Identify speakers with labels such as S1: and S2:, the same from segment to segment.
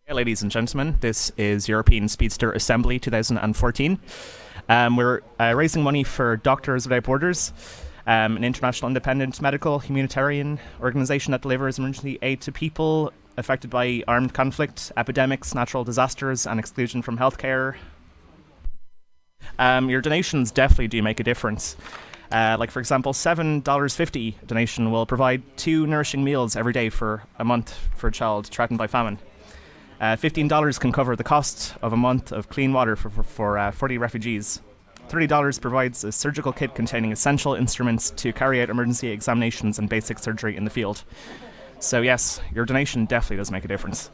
S1: Hey, ladies and gentlemen, this is European Speedster Assembly 2014. We're raising money for Doctors Without Borders, an international independent medical humanitarian organization that delivers emergency aid to people affected by armed conflict, epidemics, natural disasters, and exclusion from healthcare. Your donations definitely do make a difference. Like, for example, $7.50 donation will provide 2 nourishing meals every day for a month for a child threatened by famine. $15 can cover the cost of a month of clean water for 40 refugees. $30 provides a surgical kit containing essential instruments to carry out emergency examinations and basic surgery in the field. So yes, your donation definitely does make a difference.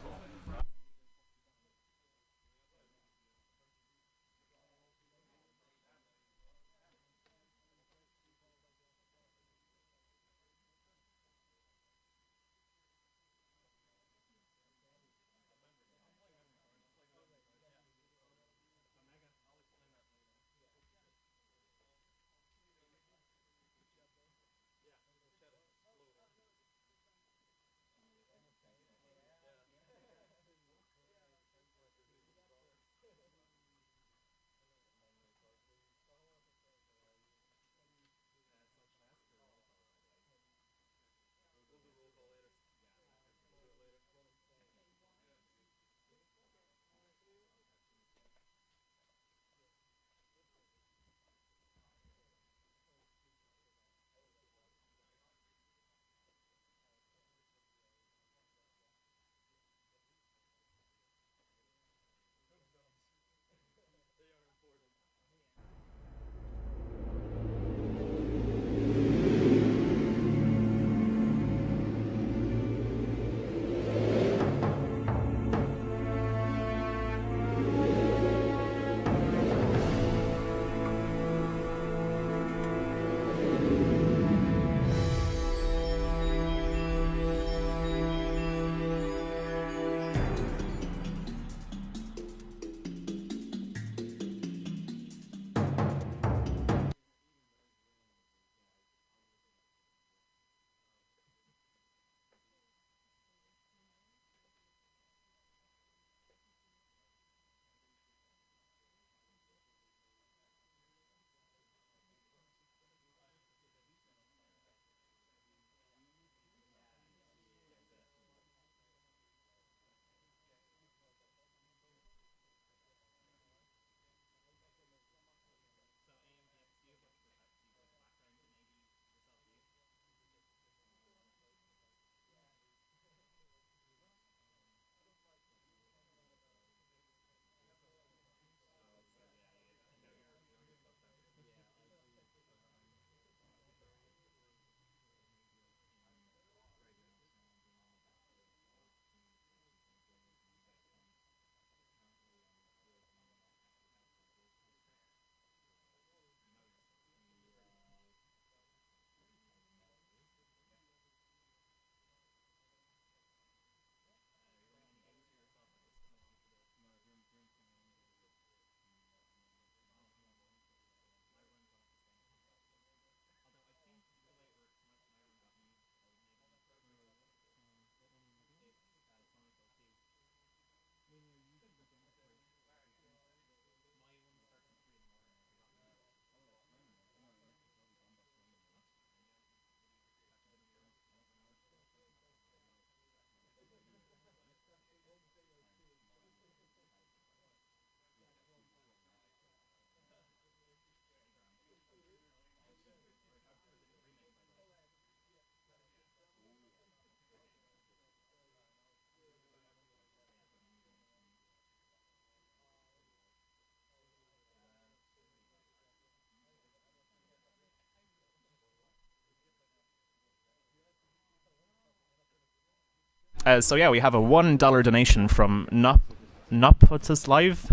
S1: So yeah, we have a $1 donation from Not Puts Us Live.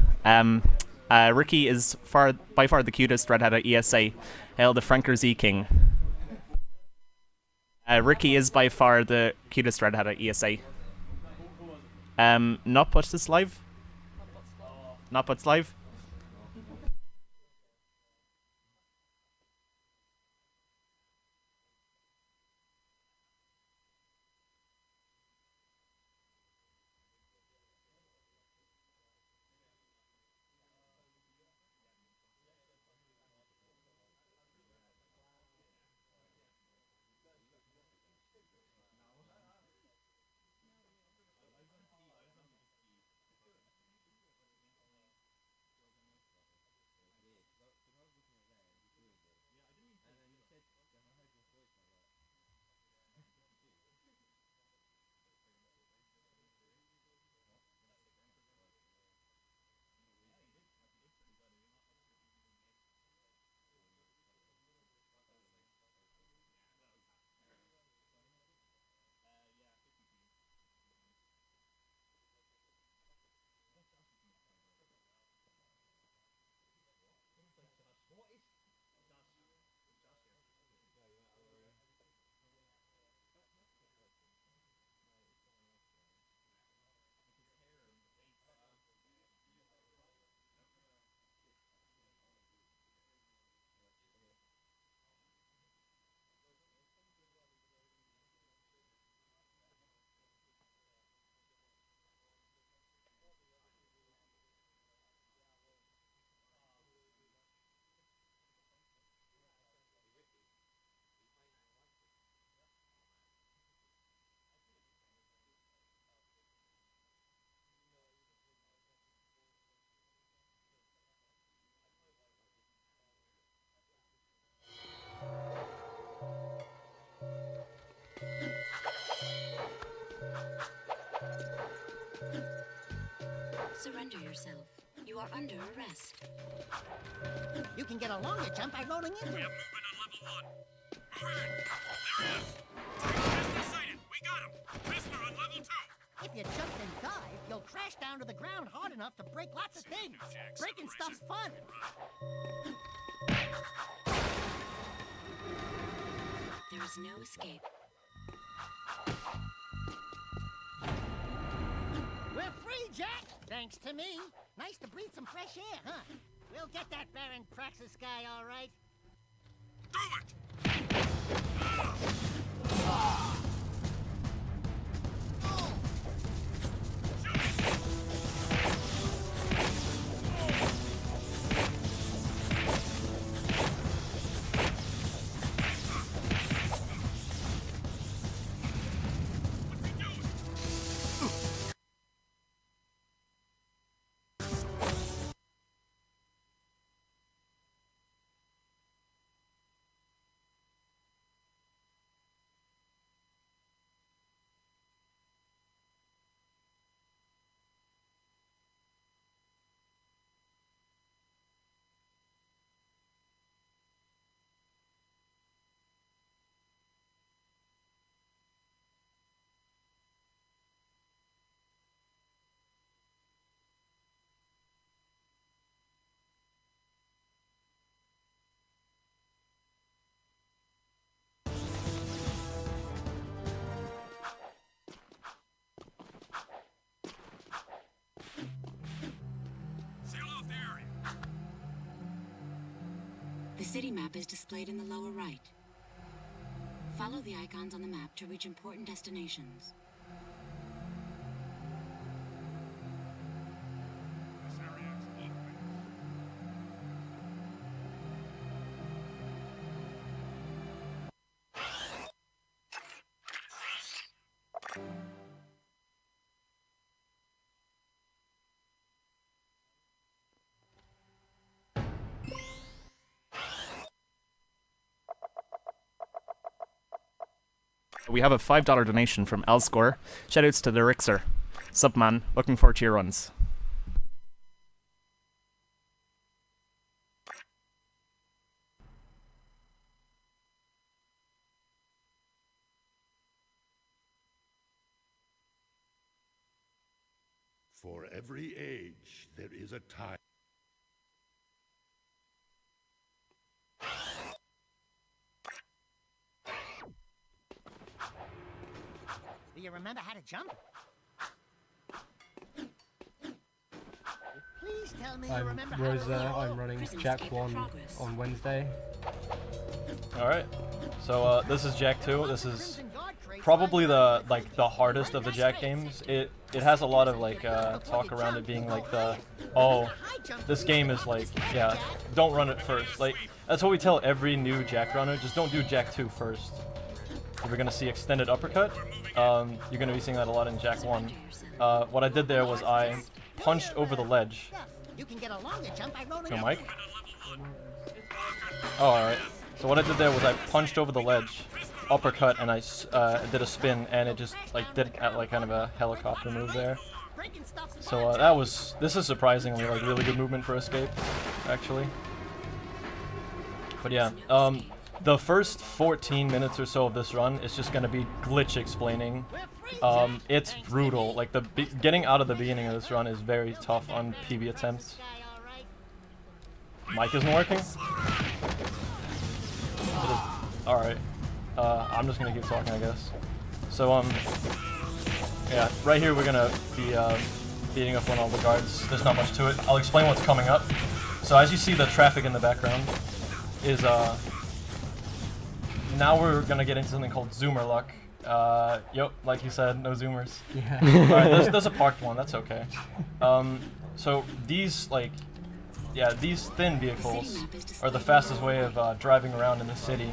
S1: Ricky is by far the cutest redhead at ESA. Hail the Franker Z King. Ricky is by far the cutest redhead at ESA. Not Puts Us Live. Not Puts Live.
S2: Surrender yourself. You are under arrest.
S3: You can get a longer jump by rolling into it.
S4: We have movement on level 1. Alright, there he is. Prisoner sighted. We got him. Prisoner on level 2.
S3: If you jump and dive, you'll crash down to the ground hard enough to break lots of things. Breaking stuff's fun.
S2: There is no escape.
S3: We're free, Jack! Thanks to me. Nice to breathe some fresh air, huh? We'll get that Baron Praxis guy, all right.
S4: Do it!
S2: The city map is displayed in the lower right. Follow the icons on the map to reach important destinations.
S4: This area is open.
S1: We have a $5 donation from Elscore. Shoutouts to ThaRixer. Sup man, looking forward to your runs.
S5: For every age, there is a time.
S3: Do you remember how to jump? Please tell me you
S6: I'm
S3: remember how to
S6: Rosa, I'm running Jack 1 on Wednesday.
S7: Alright, so this is Jack 2. This is probably the hardest of the Jack games. It has a lot of talk around it being like this game is yeah, don't run it first. Like that's what we tell every new Jack runner, just don't do Jack 2 first. If you're gonna see extended uppercut, you're gonna be seeing that a lot in Jack 1. What I did there was I punched over the ledge. Go, Mike. Oh, alright. So what I did there was I punched over the ledge, uppercut, and I did a spin, and it just did kind of a helicopter move there. So this is surprisingly really good movement for escape, actually. But yeah, the first 14 minutes or so of this run is just gonna be glitch explaining. It's brutal. Like getting out of the beginning of this run is very tough on PB attempts. Mic isn't working. Alright. I'm just gonna keep talking, I guess. So yeah, right here we're gonna be beating up on all the guards. There's not much to it. I'll explain what's coming up. So as you see, the traffic in the background is now we're gonna get into something called Zoomer luck. Yep, like you said, no zoomers.
S6: Yeah.
S7: Alright, there's a parked one, that's okay. So these these thin vehicles are the fastest way of driving around in the city.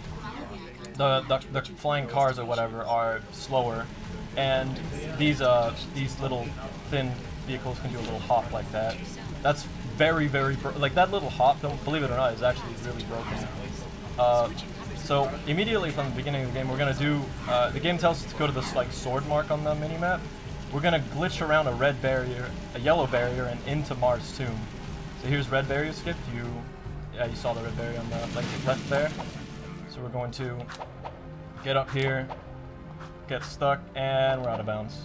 S7: The flying cars or whatever are slower, and these little thin vehicles can do a little hop like that. That's very that little hop, believe it or not, is actually really broken. So immediately from the beginning of the game, we're gonna do. The game tells us to go to this sword mark on the minimap, we're gonna glitch around a red barrier, a yellow barrier, and into Mars Tomb. So here's red barrier skip. Yeah, you saw the red barrier on the left there. So we're going to get up here, get stuck, and we're out of bounds.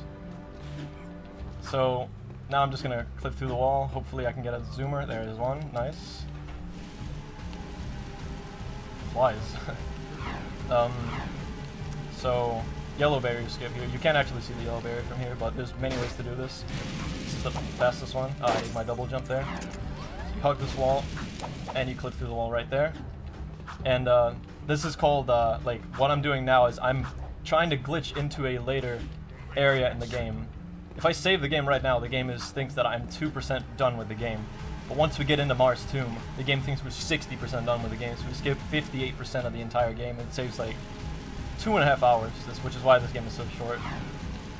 S7: So now I'm just gonna clip through the wall. Hopefully I can get a zoomer. There is one. Nice. Flies. So yellow barrier skip here. You can't actually see the yellow barrier from here, but there's many ways to do this. This is the fastest one. I did my double jump there. So you hug this wall, and you clip through the wall right there. And this is called, like, what I'm doing now is I'm trying to glitch into a later area in the game. If I save the game right now, the game thinks that I'm 2% done with the game. But once we get into Mars Tomb, the game thinks we're 60% done with the game, so we skip 58% of the entire game, and it saves like 2.5 hours, which is why this game is so short.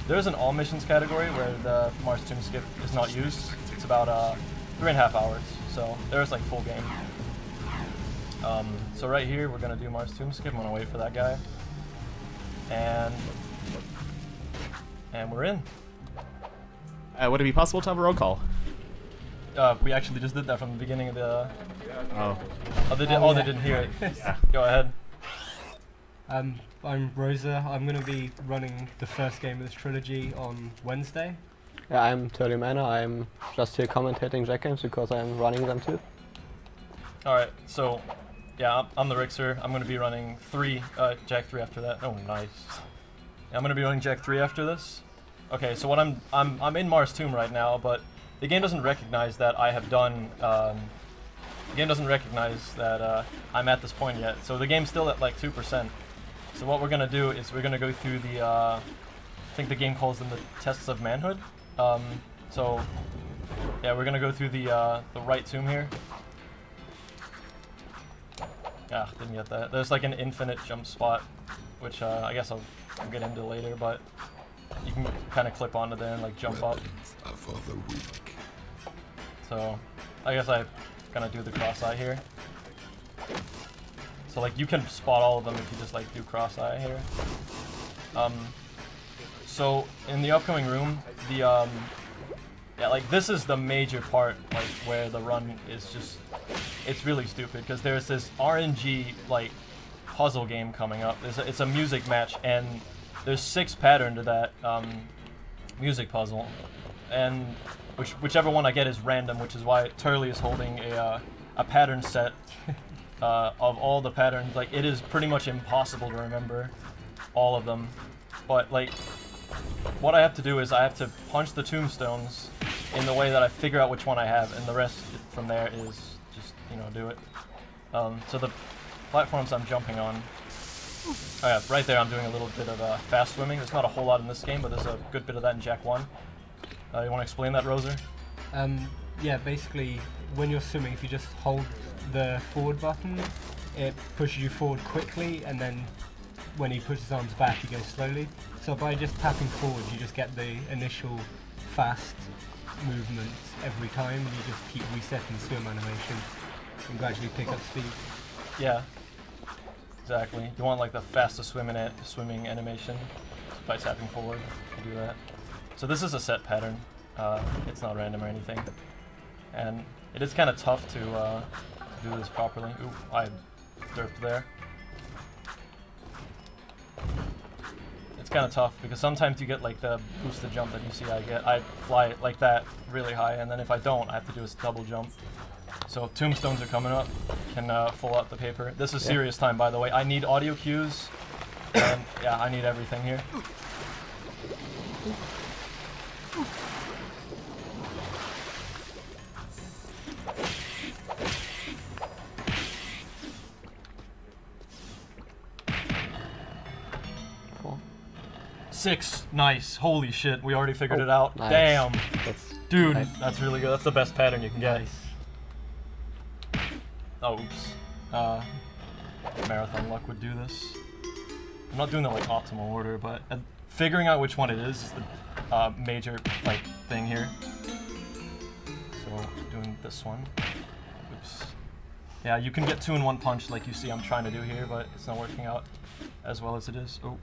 S7: There's an all missions category where the Mars Tomb skip is not used. It's about 3.5 hours, so there's like full game. So right here, we're gonna do Mars Tomb skip. I'm gonna wait for that guy, and we're in.
S1: Would it be possible to have a roll call?
S7: We actually just did that from the beginning of the.
S1: Oh.
S7: They didn't hear it.
S1: Yeah.
S7: Go ahead.
S6: I'm Rosa. I'm going to be running the first game of this trilogy on Wednesday.
S8: Yeah, I'm Turley Manor. I'm just here commentating Jack games because I'm running them too.
S7: Alright, so yeah, I'm ThaRixer. I'm going to be running Jack 3 after that. Oh, nice. Yeah, I'm going to be running Jack 3 after this. Okay, so what I'm in Mars Tomb right now, but the game doesn't recognize that I have done. The game doesn't recognize that I'm at this point yet. So the game's still at like 2%. So what we're gonna do is we're gonna go through the. I think the game calls them the tests of manhood. So yeah, we're gonna go through the right tomb here. Ah, didn't get that. There's like an infinite jump spot, which I guess I'll get into later, but you can kind of clip onto there and like jump up. So I guess I kind of do the cross-eye here. So like you can spot all of them if you just like do cross-eye here. So in the upcoming room, the yeah, like this is the major part, like where the run is just, it's really stupid because there's this RNG like puzzle game coming up. It's a music match, and there's 6 patterns to that music puzzle, and whichever one I get is random, which is why Turley is holding a pattern set of all the patterns. Like it is pretty much impossible to remember all of them, but like what I have to do is I have to punch the tombstones in the way that I figure out which one I have, and the rest from there is just, you know, do it. So the platforms I'm jumping on, oh yeah, right there I'm doing a little bit of fast swimming. There's not a whole lot in this game, but there's a good bit of that in Jack 1. You want to explain that, Roser?
S6: Yeah, basically when you're swimming, if you just hold the forward button, it pushes you forward quickly, and then when he pushes his arms back, he goes slowly. So by just tapping forward, you just get the initial fast movement every time, and you just keep resetting the swim animation and gradually pick up speed.
S7: Yeah, exactly. You want like the fastest swimming animation by tapping forward. You do that. So this is a set pattern. It's not random or anything, and it is kind of tough to do this properly. Ooh, I derped there. It's kind of tough because sometimes you get like the boosted jump that you see I fly it like that really high, and then if I don't, I have to do a double jump. So if tombstones are coming up, can full out the paper. This is serious time, by the way. I need audio cues, and yeah, I need everything here. Six, nice. Holy shit, we already figured it out.
S8: Nice.
S7: Damn. Dude,
S8: nice.
S7: that's really good. That's the best pattern you can get.
S6: Nice.
S7: Oh, oops. Marathon luck would do this. I'm not doing the like optimal order, but figuring out which one it is the major like thing here. So doing this one. Oops. Yeah, you can get 2 in 1 punch like you see I'm trying to do here, but it's not working out as well as it is. Oh.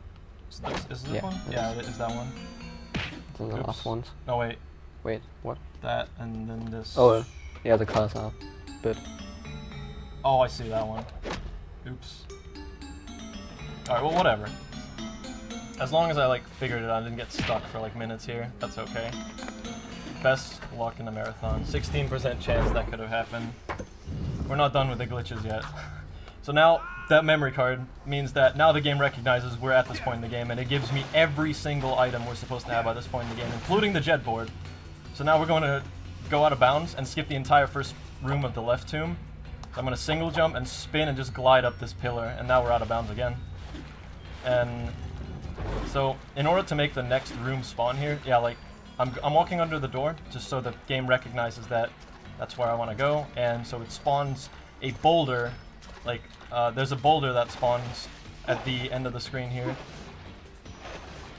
S7: Is this one? Yeah, it is that one.
S8: than the last ones.
S7: No, wait.
S8: Wait, what?
S7: That, and then this.
S8: Oh, yeah, the colors are a bit.
S7: Oh, I see that one. Oops. Alright, well, whatever. As long as I, like, figured it out and didn't get stuck for, like, minutes here, that's okay. Best luck in the marathon. 16% chance that could have happened. We're not done with the glitches yet. So now, that memory card means that now the game recognizes we're at this point in the game, and it gives me every single item we're supposed to have by this point in the game, including the jet board. So now we're going to go out of bounds and skip the entire first room of the left tomb. So I'm going to single jump and spin and just glide up this pillar, and now we're out of bounds again. And so in order to make the next room spawn here, yeah, like I'm walking under the door just so the game recognizes that that's where I want to go, and so it spawns a boulder. Like there's a boulder that spawns at the end of the screen here.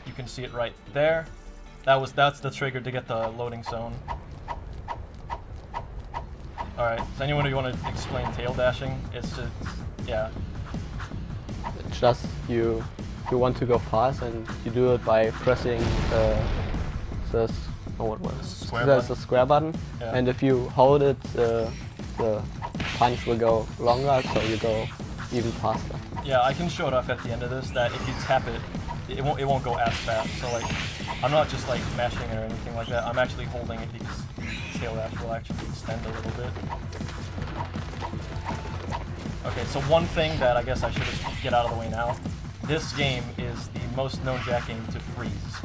S7: You can see it right there. That's the trigger to get the loading zone. All right. Does anyone who want to explain tail dashing? It's just yeah.
S8: It's just you want to go fast, and you do it by pressing the square button,
S7: Yeah.
S8: and if you hold it, the punch will go longer, so you go even faster.
S7: Yeah, I can show it off at the end of this that if you tap it, it won't go as fast. So like, I'm not just like mashing it or anything like that. I'm actually holding it because tail dash will actually extend a little bit. Okay, so one thing that I guess I should get out of the way now. This game is the most known Jack game to freeze.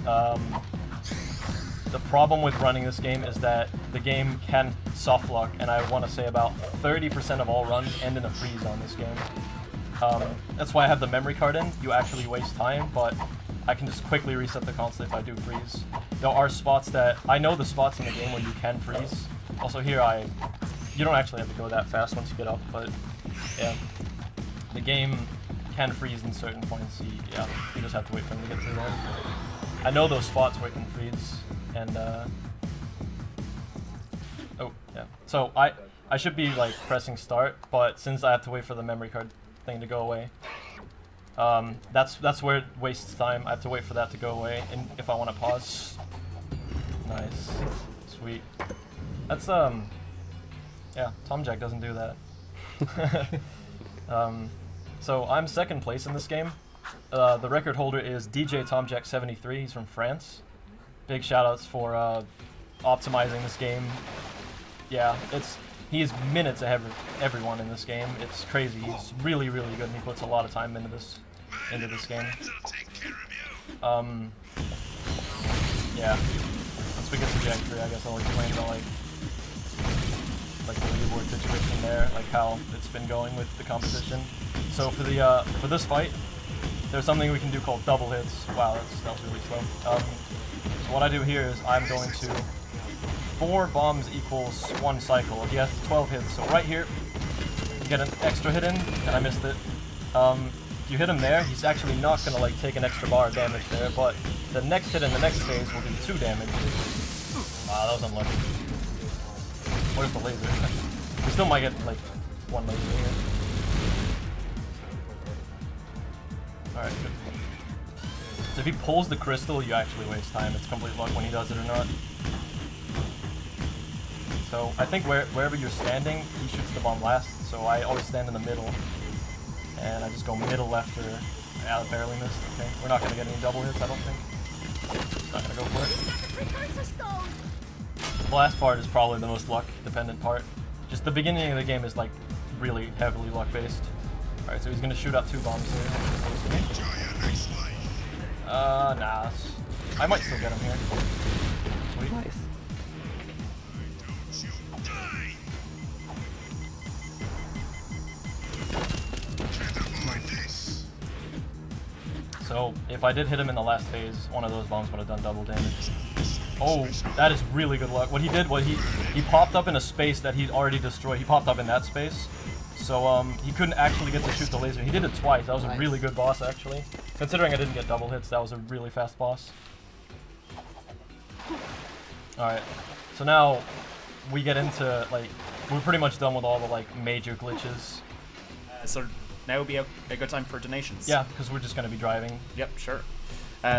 S7: The problem with running this game is that the game can soft lock, and I want to say about 30% of all runs end in a freeze on this game. That's why I have the memory card in. You actually waste time, but I can just quickly reset the console if I do freeze. There are spots that, I know the spots in the game where you can freeze. Also here, you don't actually have to go that fast once you get up, but yeah. The game can freeze in certain points, yeah, you just have to wait for him to get through there. I know those spots where it can freeze, and oh, yeah. So I should be like pressing start, but since I have to wait for the memory card thing to go away, that's where it wastes time. I have to wait for that to go away, and if I want to pause. Nice. Sweet. That's, yeah, Tom Jack doesn't do that. So I'm second place in this game. The record holder is DJ TomJack73. He's from France. Big shoutouts for optimizing this game. Yeah, he is minutes ahead of everyone in this game. It's crazy. He's really, really good, and he puts a lot of time into this game. Yeah. Once we get to Jack 3, I guess I'll explain the like the leaderboard situation there, like how it's been going with the competition. So for this fight, there's something we can do called double hits. Wow, that was really slow. So what I do here is I'm going to 4 bombs equals 1 cycle. He has 12 hits, so right here you get an extra hit in, and I missed it. If you hit him there, he's actually not gonna like take an extra bar of damage there, but the next hit in the next phase will do 2 damage. Wow, that was unlucky. Where's the laser? We still might get like 1 laser here. Alright, good. So if he pulls the crystal, you actually waste time. It's complete luck when he does it or not. So I think wherever you're standing, he shoots the bomb last. So I always stand in the middle, and I just go middle left or yeah, barely missed. Okay, we're not gonna get any double hits, I don't think. Not gonna go for it. The last part is probably the most luck dependent part. Just the beginning of the game is like really heavily luck based. Alright, so he's gonna shoot out 2 bombs here. Nah. I might still get him here. Sweet.
S8: Nice.
S7: So if I did hit him in the last phase, one of those bombs would have done double damage. Oh, that is really good luck. What he did was he popped up in a space that he'd already destroyed. He popped up in that space. So he couldn't actually get to shoot the laser. He did it twice. That was a really good boss, actually. Considering I didn't get double hits, that was a really fast boss. Alright, so now we get into, like, we're pretty much done with all the, like, major glitches.
S1: So now would be a good time for donations.
S7: Yeah, because we're just going to be driving.
S1: Yep, sure.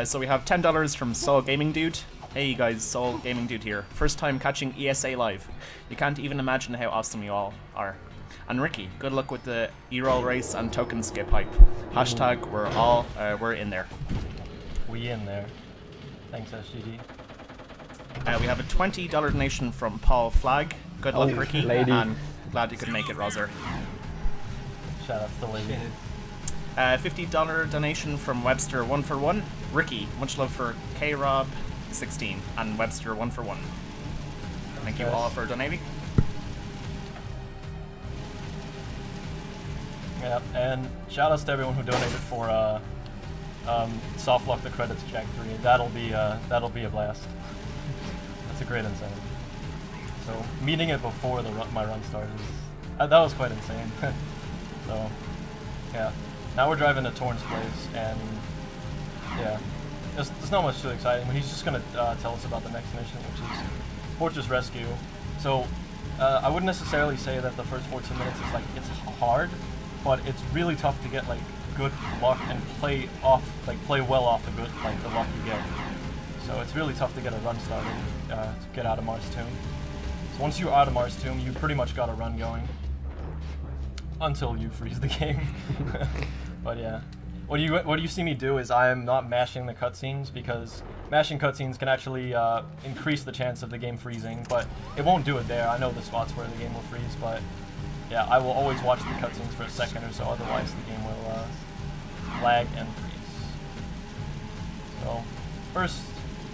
S1: So we have $10 from Soul Gaming Dude. Hey guys, Soul Gaming Dude here. First time catching ESA live. You can't even imagine how awesome you all are. And Ricky, good luck with the E-roll race and token skip hype. Hashtag we're in there.
S7: We in there. Thanks, SGD.
S1: We have a $20 donation from Paul Flagg. Good luck, Ricky,
S8: lady.
S1: and glad you could make it, Roser.
S7: Shout out to the lady.
S1: $50 donation from Webster 141. Ricky, much love for KRob16 and Webster 141. Thank you all for donating.
S7: Yeah, and shout outs to everyone who donated for soft lock the credits Jack 3. That'll be a blast. That's a great incentive. So meeting it before my run started, that was quite insane. So yeah, now we're driving to Torn's place, and yeah, there's not much too exciting. But he's just gonna tell us about the next mission, which is Fortress Rescue. So I wouldn't necessarily say that the first 14 minutes is like it's hard, but it's really tough to get like good luck and play well off the luck you get. So it's really tough to get a run started to get out of Mars Tomb. So once you're out of Mars Tomb, you pretty much got a run going until you freeze the game. But yeah, what you see me do is I am not mashing the cutscenes, because mashing cutscenes can actually increase the chance of the game freezing, but it won't do it there. I know the spots where the game will freeze, but yeah, I will always watch the cutscenes for a second or so, otherwise the game will lag and freeze. So, first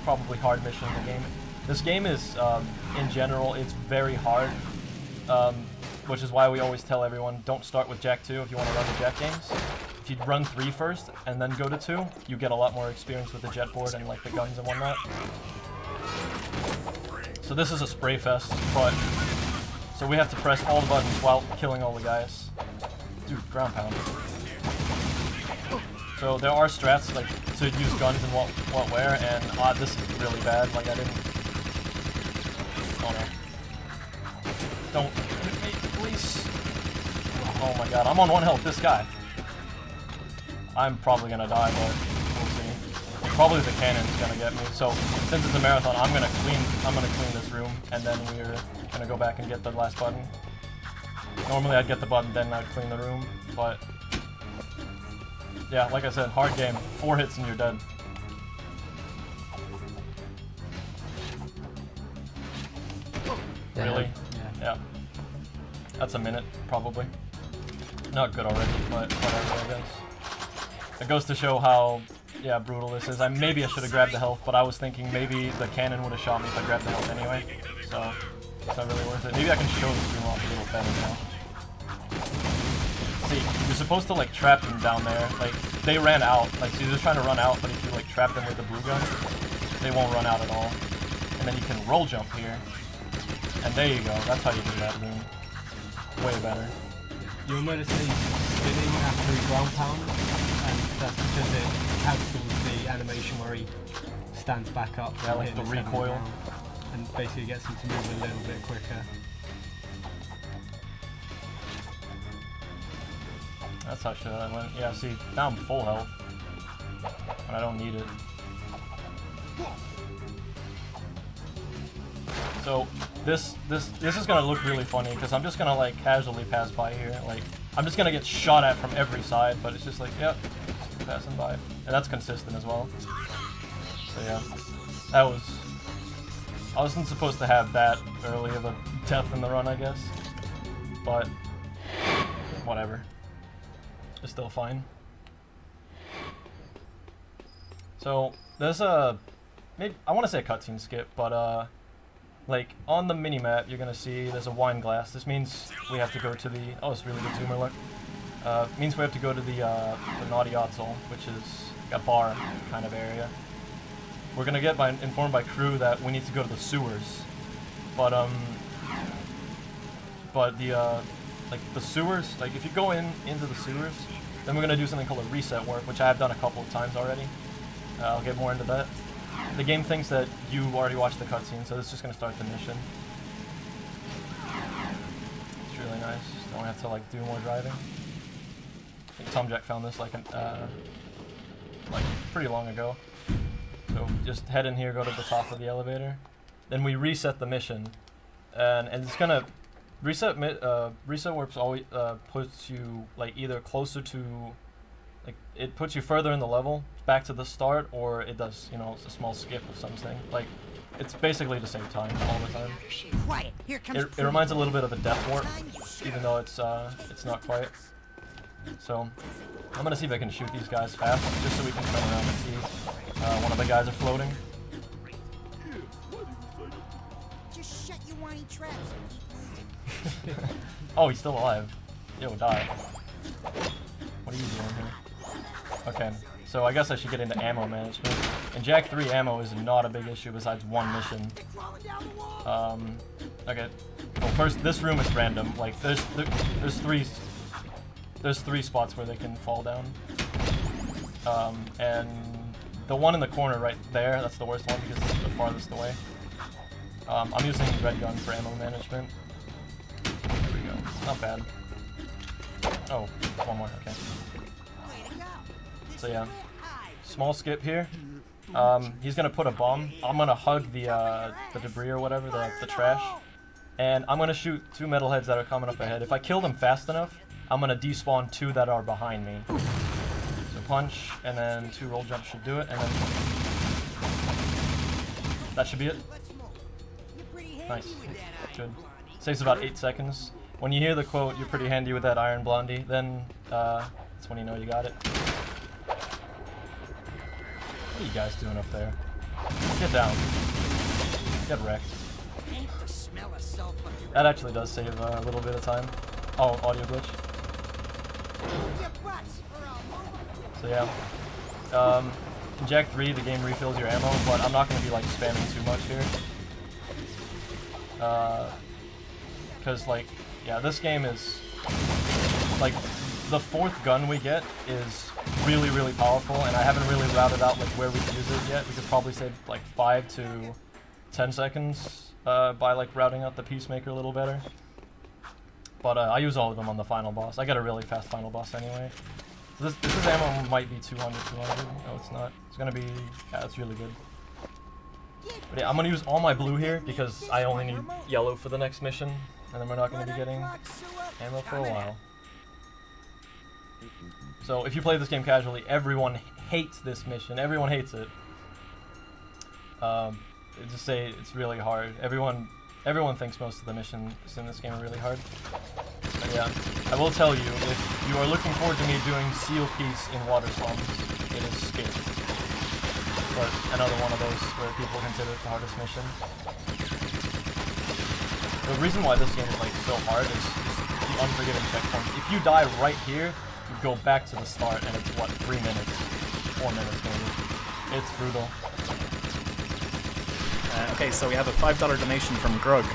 S7: probably hard mission in the game. This game is, in general, it's very hard, which is why we always tell everyone, don't start with Jak 2 if you want to run the Jak games. If you run 3 first and then go to 2, you get a lot more experience with the jet board and like the guns and whatnot. So this is a spray fest, but so we have to press all the buttons while killing all the guys. Dude, ground pound. So there are strats like to use guns and what where, and this is really bad. Like I didn't. Oh no! Don't hit me, please! Oh my god, I'm on 1 health. This guy. I'm probably gonna die, but we'll see. Probably the cannon's gonna get me. So since it's a marathon, I'm gonna clean this room, and then we're gonna go back and get the last button. Normally I'd get the button, then I'd clean the room, but yeah, like I said, hard game. 4 hits and you're dead.
S8: Yeah.
S7: Really? Yeah. That's a minute, probably. Not good already, but whatever, I guess. It goes to show how, yeah, brutal this is. Maybe I should have grabbed the health, but I was thinking maybe the cannon would have shot me if I grabbed the health anyway. So, it's not really worth it. Maybe I can show the stream off a little better now. See, you're supposed to like trap them down there. Like, they ran out. Like, so you're just trying to run out, but if you like trap them with the blue gun, they won't run out at all. And then you can roll jump here. And there you go. That's how you do that room. Way better.
S6: You'll notice he's spinning after he ground pound, and that's because it cancels the animation where he stands back up.
S7: Yeah, like the recoil.
S6: And basically gets him to move a little bit quicker.
S7: That's how shit I went. Yeah, see, now I'm full health. And I don't need it. So this is gonna look really funny because I'm just gonna like casually pass by here. Like I'm just gonna get shot at from every side, but it's just like, yep, just passing by, and that's consistent as well. So yeah, I wasn't supposed to have that early of a death in the run, I guess, but whatever. It's still fine. So there's maybe I want to say a cutscene skip, but like on the minimap, you're gonna see there's a wine glass. This means we have to go to the. Oh, it's really good zoomer look. Means we have to go to the Naughty Otzel, which is a bar kind of area. We're gonna get informed by crew that we need to go to the sewers, but the like the sewers, like if you go into the sewers, then we're gonna do something called a reset work, which I have done a couple of times already. I'll get more into that. The game thinks that you already watched the cutscene, so it's just gonna start the mission. It's really nice. Don't have to like do more driving. I think Tom Jack found this like pretty long ago. So just head in here, go to the top of the elevator. Then we reset the mission, and it's gonna reset warps always puts you like either closer to, like it puts you further in the level back to the start, or it does, you know, a small skip of something. Like it's basically the same time all the time.
S3: Quiet. Here comes
S7: It reminds a little bit of a death warp, even though it's not quite. So I'm gonna see if I can shoot these guys fast, just so we can turn around and see one of the guys are floating.
S3: Just shut your whiny traps and keep
S7: Oh, he's still alive. Yo, die. What are you doing here? Okay, so I guess I should get into ammo management. In Jak 3, ammo is not a big issue besides one mission. Okay. Well, first, this room is random. Like, there's three spots where they can fall down. And the one in the corner right there, that's the worst one because it's the farthest away. I'm using red gun for ammo management. There we go. Not bad. Oh, one more, okay. So yeah, small skip here. He's gonna put a bomb. I'm gonna hug the debris or whatever, the trash. And I'm gonna shoot 2 metalheads that are coming up ahead. If I kill them fast enough, I'm gonna despawn 2 that are behind me. So punch, and then 2 roll jumps should do it, and then that should be it. Nice, good. Saves about 8 seconds. When you hear the quote, "You're pretty handy with that iron blondie," then that's when you know you got it. What are you guys doing up there? Get down. Get wrecked. That actually does save a little bit of time. Oh, audio glitch. So yeah. In Jak 3, the game refills your ammo, but I'm not going to be like spamming too much here. Because like, yeah, this game is like the 4th gun we get is really, really powerful, and I haven't really routed out like where we can use it yet. We could probably save like 5 to 10 seconds by like routing out the Peacemaker a little better. But I use all of them on the final boss. I got a really fast final boss anyway. So this ammo might be 200. No, it's not. It's gonna be, yeah, it's really good. But yeah, I'm gonna use all my blue here because I only need yellow for the next mission, and then we're not gonna be getting ammo for a while. So if you play this game casually, everyone hates this mission. Everyone hates it. Just say it's really hard. Everyone thinks most of the missions in this game are really hard. But yeah, I will tell you, if you are looking forward to me doing Seal Piece in Water Slums, it is Skip. But another one of those where people consider it the hardest mission. The reason why this game is like so hard is the unforgiving checkpoints. If you die right here, you go back to the start, and it's what, 3 minutes, 4 minutes maybe. It's brutal.
S1: Okay, so we have a $5 donation from Grug.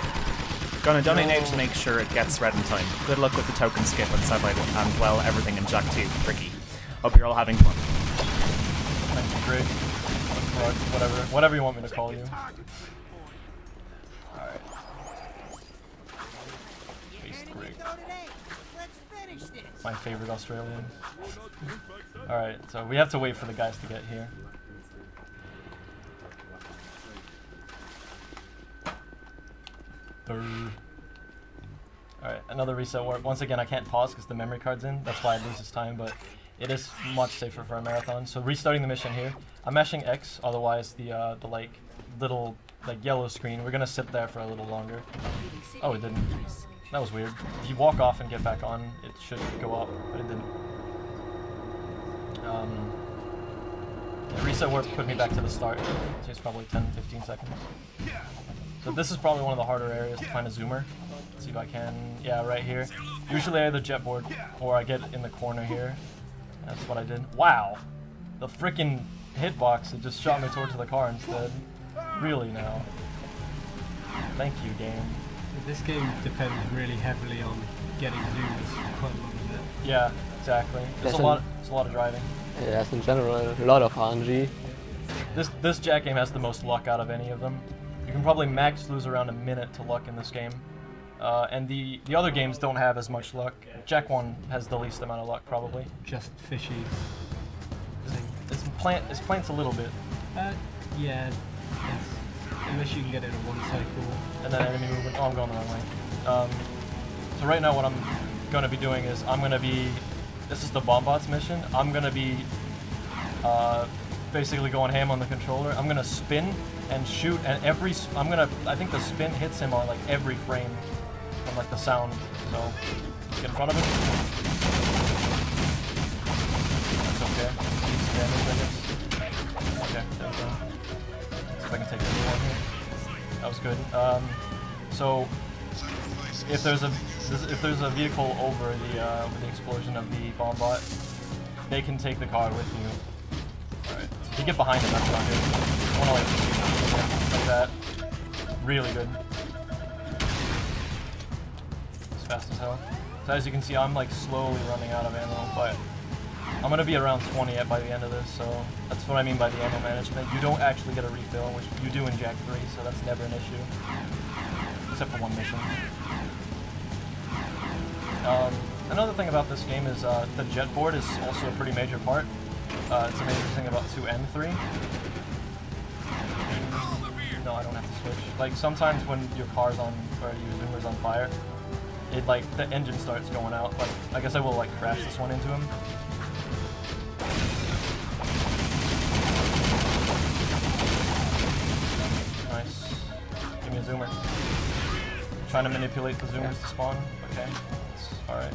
S1: Gonna donate now to make sure it gets read in time. Good luck with the token skip and satellite and, well, everything in Jak 2. Tricky. Hope you're all having fun.
S7: Thank you, Greg. Grug, whatever you want me to call you. Alright. Waste Greg. My favorite Australian. Alright, so we have to wait for the guys to get here. Alright, another reset warp. Once again, I can't pause because the memory card's in. That's why I lose this time, but it is much safer for a marathon. So restarting the mission here. I'm mashing X, otherwise the like little like yellow screen. We're gonna sit there for a little longer. Oh, it didn't. That was weird. If you walk off and get back on, it should go up, but it didn't. The reset warp put me back to the start. It takes probably 10-15 seconds. So this is probably one of the harder areas to find a zoomer. Let's see if I can, yeah, right here. Usually I either jetboard or I get in the corner here. That's what I did. Wow! The freaking hitbox, it just shot me towards the car instead. Really now. Thank you, game.
S6: This game depends really heavily on getting zoomers quite a lot of it.
S7: Yeah, exactly. There's a lot of driving.
S8: Yeah, that's in general a lot of RNG.
S7: This Jak game has the most luck out of any of them. You can probably max lose around a minute to luck in this game. And the other games don't have as much luck. Jak 1 has the least amount of luck, probably.
S6: Just fishy.
S7: It's plants a little bit.
S6: Yeah, unless you can get it in one cycle.
S7: And then enemy movement. Oh, I'm going the wrong way. So right now what I'm going to be doing is this is the Bombbots mission. I'm going to be basically going ham on the controller. I'm going to spin and shoot, and I think the spin hits him on like every frame from like the sound. So get in front of him. That's okay. He's damaged, I guess. Okay, there we go. See if I can take the new one here. That was good. So if there's a vehicle over the explosion of the Bombbot, they can take the car with you. Alright, so if you get behind him, that's not good. You wanna like that. Really good. As fast as hell. So as you can see, I'm like slowly running out of ammo, but I'm gonna be around 20 by the end of this, so that's what I mean by the ammo management. You don't actually get a refill, which you do in Jak 3, so that's never an issue. Except for one mission. Another thing about this game is the jet board is also a pretty major part. It's a major thing about 2 and 3. No, I don't have to switch. Like sometimes when your car's on, or your Zoomer's on fire, it like the engine starts going out. Like I guess I will like crash this one into him. Nice. Give me a Zoomer. Trying to manipulate the Zoomers to spawn. Okay. Alright.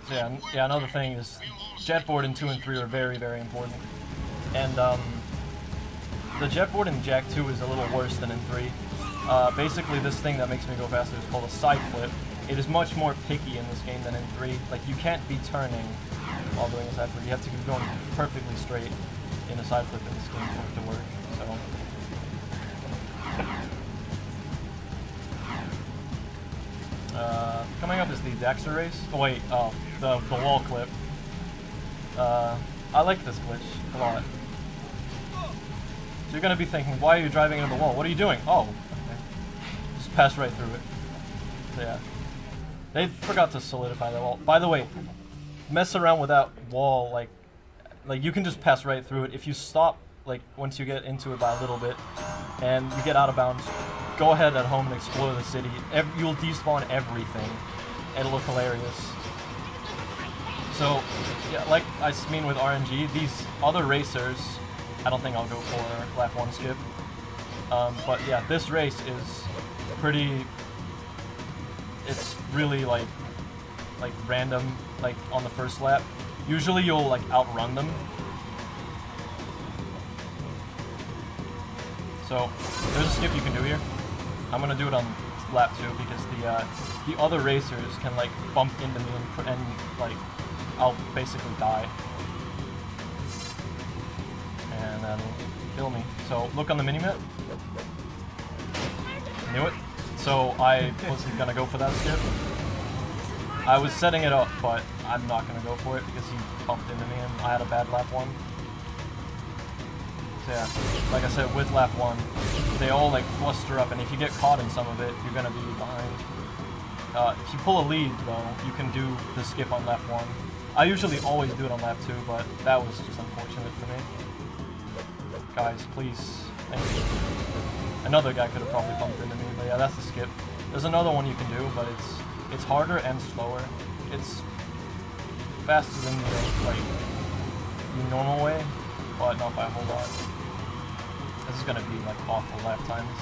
S7: So yeah, another thing is jetboard in 2 and 3 are very, very important. And the jetboard in Jak 2 is a little worse than in 3. Basically this thing that makes me go faster is called a side flip. It is much more picky in this game than in 3. Like you can't be turning while doing a side flip. You have to keep going perfectly straight in a side flip in this game for it to work. So coming up is the ThaRixer race. Oh wait, the wall clip. I like this glitch a lot. So you're gonna be thinking, why are you driving into the wall? What are you doing? Oh, okay. Just pass right through it. So yeah. They forgot to solidify that wall. By the way, mess around with that wall, like you can just pass right through it. If you stop, like once you get into it by a little bit, and you get out of bounds, go ahead at home and explore the city. You'll despawn everything. It'll look hilarious. So, yeah, like I mean with RNG, these other racers, I don't think I'll go for lap 1 skip. But yeah, this race is pretty, it's really like random, like on the first lap. Usually you'll like outrun them. So, there's a skip you can do here. I'm gonna do it on lap 2 because the other racers can like bump into me and like I'll basically die. And that'll kill me. So look on the minimap. Knew it. So I wasn't gonna go for that skip. I was setting it up, but I'm not gonna go for it because he bumped into me and I had a bad lap 1. So yeah, like I said, with lap 1, they all like cluster up, and if you get caught in some of it, you're gonna be behind. If you pull a lead, though, you can do the skip on lap 1. I usually always do it on lap 2, but that was just unfortunate for me. Guys, please, thank you. Another guy could have probably bumped into me, but yeah, that's the skip. There's another one you can do, but it's harder and slower. It's faster than the normal way, but not by a whole lot. This is gonna be like awful lap times.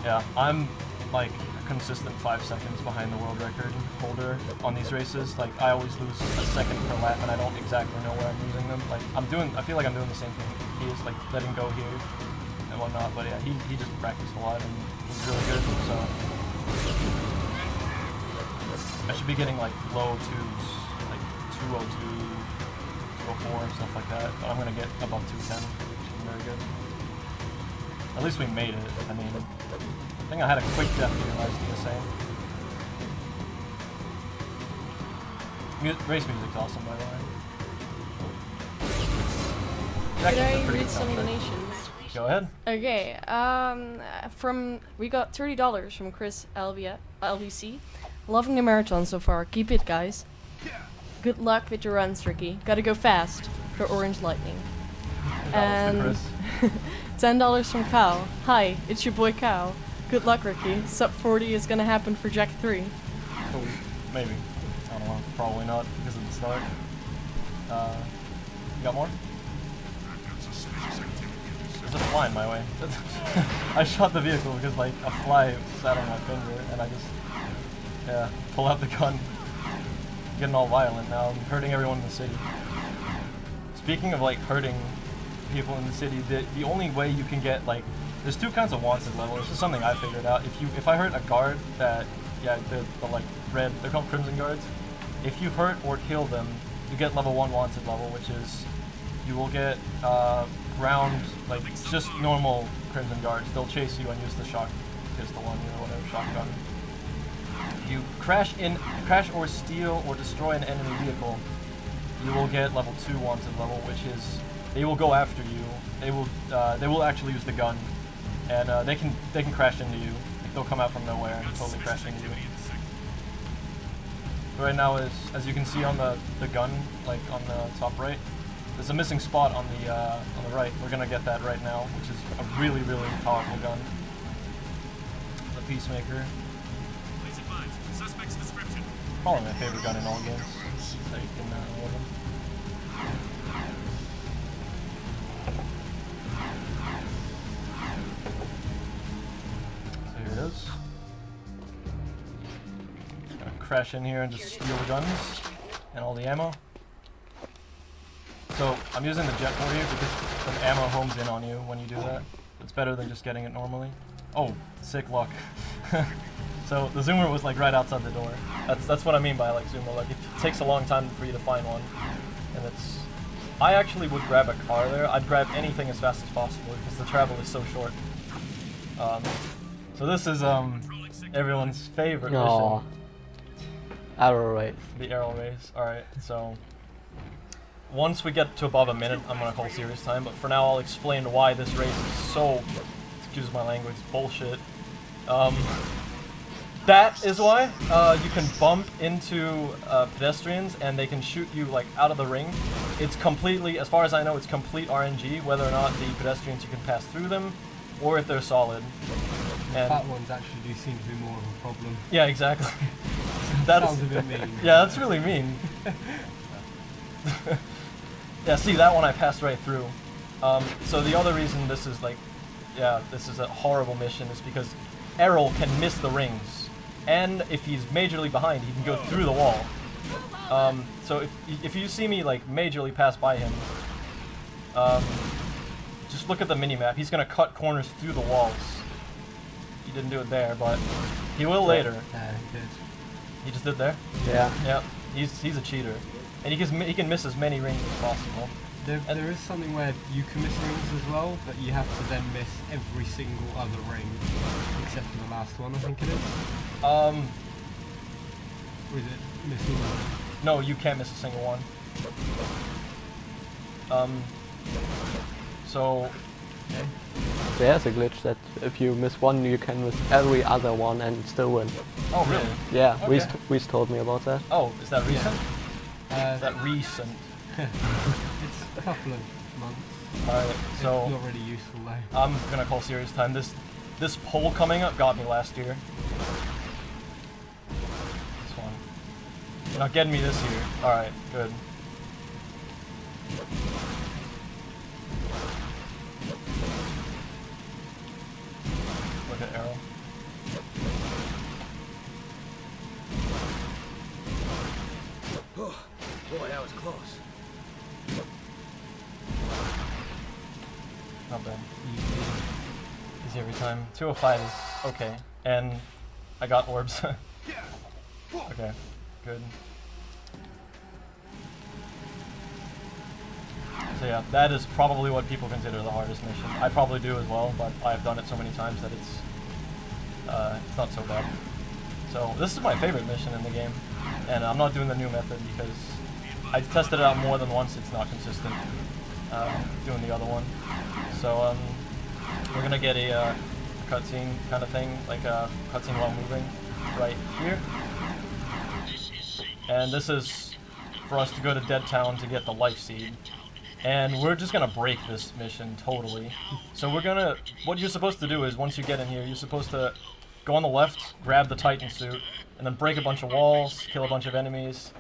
S7: Yeah, I'm like a consistent 5 seconds behind the world record holder on these races. Like I always lose a second per lap, and I don't exactly know where I'm losing them. Like I feel like I'm doing the same thing he is, like letting go here and whatnot. But yeah, he just practiced a lot and he's really good. So I should be getting like low 2s, like 202, 204, and stuff like that. But I'm gonna get above 210, which is very good. At least we made it. I mean, I think I had a quick death here, I was gonna say. Race music's awesome, by the way.
S9: Could I read some donations?
S7: Go ahead.
S9: Okay, we got $30 from Chris LVC. Loving the marathon so far. Keep it, guys. Good luck with your runs, Ricky. Gotta go fast for Orange Lightning.
S7: That was
S9: And
S7: the Chris.
S9: $10 from Cal. Hi, it's your boy Cal. Good luck, Ricky. Sub 40 is gonna happen for Jack 3.
S7: Cool. Maybe. I don't know. Probably not because of the start. You got more? There's a fly in my way. I shot the vehicle because like a fly sat on my finger and I just pull out the gun. Getting all violent now. I'm hurting everyone in the city. Speaking of like hurting people in the city, the only way you can get like there's two kinds of wanted levels. This is something I figured out. If I hurt a guard that the like red, they're called crimson guards. If you hurt or kill them, you get level 1 wanted level, which is you will get ground like just normal crimson guards. They'll chase you and use the shock pistol on you or whatever, shotgun. You crash or steal or destroy an enemy vehicle, you will get level 2 wanted level, which is they will go after you. They will actually use the gun, and they can crash into you. They'll come out from nowhere and totally crash into you. Right now is, as you can see on the gun, like on the top right, there's a missing spot on the right. We're gonna get that right now, which is a really powerful gun. The Peacemaker.
S4: Suspect's description.
S7: Probably my favorite gun in all games. So you can load them. So here it is. Gonna crash in here and just steal the guns and all the ammo. So I'm using the jet for you because the ammo homes in on you when you do that. It's better than just getting it normally. Oh, sick luck. So the zoomer was like right outside the door. That's what I mean by like zoomer luck. It takes a long time for you to find one, and it's. I actually would grab a car there. I'd grab anything as fast as possible because the travel is so short. So this is everyone's favorite mission.
S8: Arrow race.
S7: The arrow race. All right. So once we get to above a minute, I'm gonna call serious time. But for now, I'll explain why this race is so. Excuse my language. Bullshit. That is why you can bump into pedestrians and they can shoot you like out of the ring. It's completely, as far as I know, it's complete RNG whether or not the pedestrians you can pass through them or if they're solid.
S6: The fat ones actually do seem to be more of a problem.
S7: Yeah, exactly.
S6: That sounds a bit mean.
S7: Yeah, that's really mean. Yeah, see, that one I passed right through. So the other reason this is like, this is a horrible mission is because Errol can miss the rings. And if he's majorly behind, he can go through the wall. So if you see me like majorly pass by him, just look at the minimap. He's gonna cut corners through the walls. He didn't do it there, but he will later.
S6: Yeah, he did.
S7: He just did there?
S8: Yeah.
S7: Yeah. He's a cheater, and he can miss as many rings as possible.
S6: There is something where you can miss rings as well, but you have to then miss every single other ring, except for the last one, I think it is. Or is it missing one?
S7: No, you can't miss a single one. So...
S8: Okay. There's a glitch that if you miss one, you can miss every other one and still win.
S7: Oh, really?
S8: Yeah,
S7: okay.
S8: Reese told me about that.
S7: Oh, is that recent?
S6: Yeah.
S7: Is that recent?
S6: It's a couple of months.
S7: Alright, so...
S6: It's not really useful though.
S7: I'm gonna call serious time. This poll coming up got me last year. This one. You're not getting me this year. Alright, good. Look at Arrow.
S4: Oh, boy, that was close.
S7: Not bad. Easy every time. 205 is okay. And I got orbs. Okay, good. So yeah, that is probably what people consider the hardest mission. I probably do as well, but I've done it so many times that it's not so bad. So this is my favorite mission in the game, and I'm not doing the new method because I tested it out more than once. It's not consistent doing the other one. So we're gonna get a cutscene kind of thing, like a cutscene while moving, right here. And this is for us to go to Dead Town to get the life seed. And we're just gonna break this mission totally. So we're gonna, what you're supposed to do is once you get in here, you're supposed to go on the left, grab the Titan suit, and then break a bunch of walls, kill a bunch of enemies.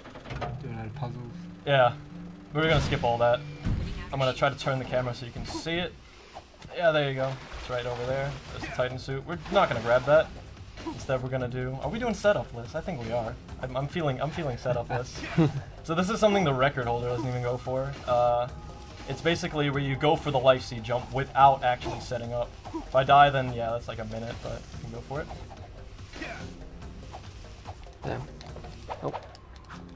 S6: Doing a lot of puzzles.
S7: Yeah, we're gonna skip all that. I'm gonna try to turn the camera so you can see it. Yeah, there you go. It's right over there. There's the Titan suit. We're not gonna grab that. Instead, we're gonna do. Are we doing setup lists? I think we are. I'm feeling setup lists. So this is something the record holder doesn't even go for. It's basically where you go for the life seed jump without actually setting up. If I die, then yeah, that's like a minute, but you can go for it.
S8: Yeah. Oh.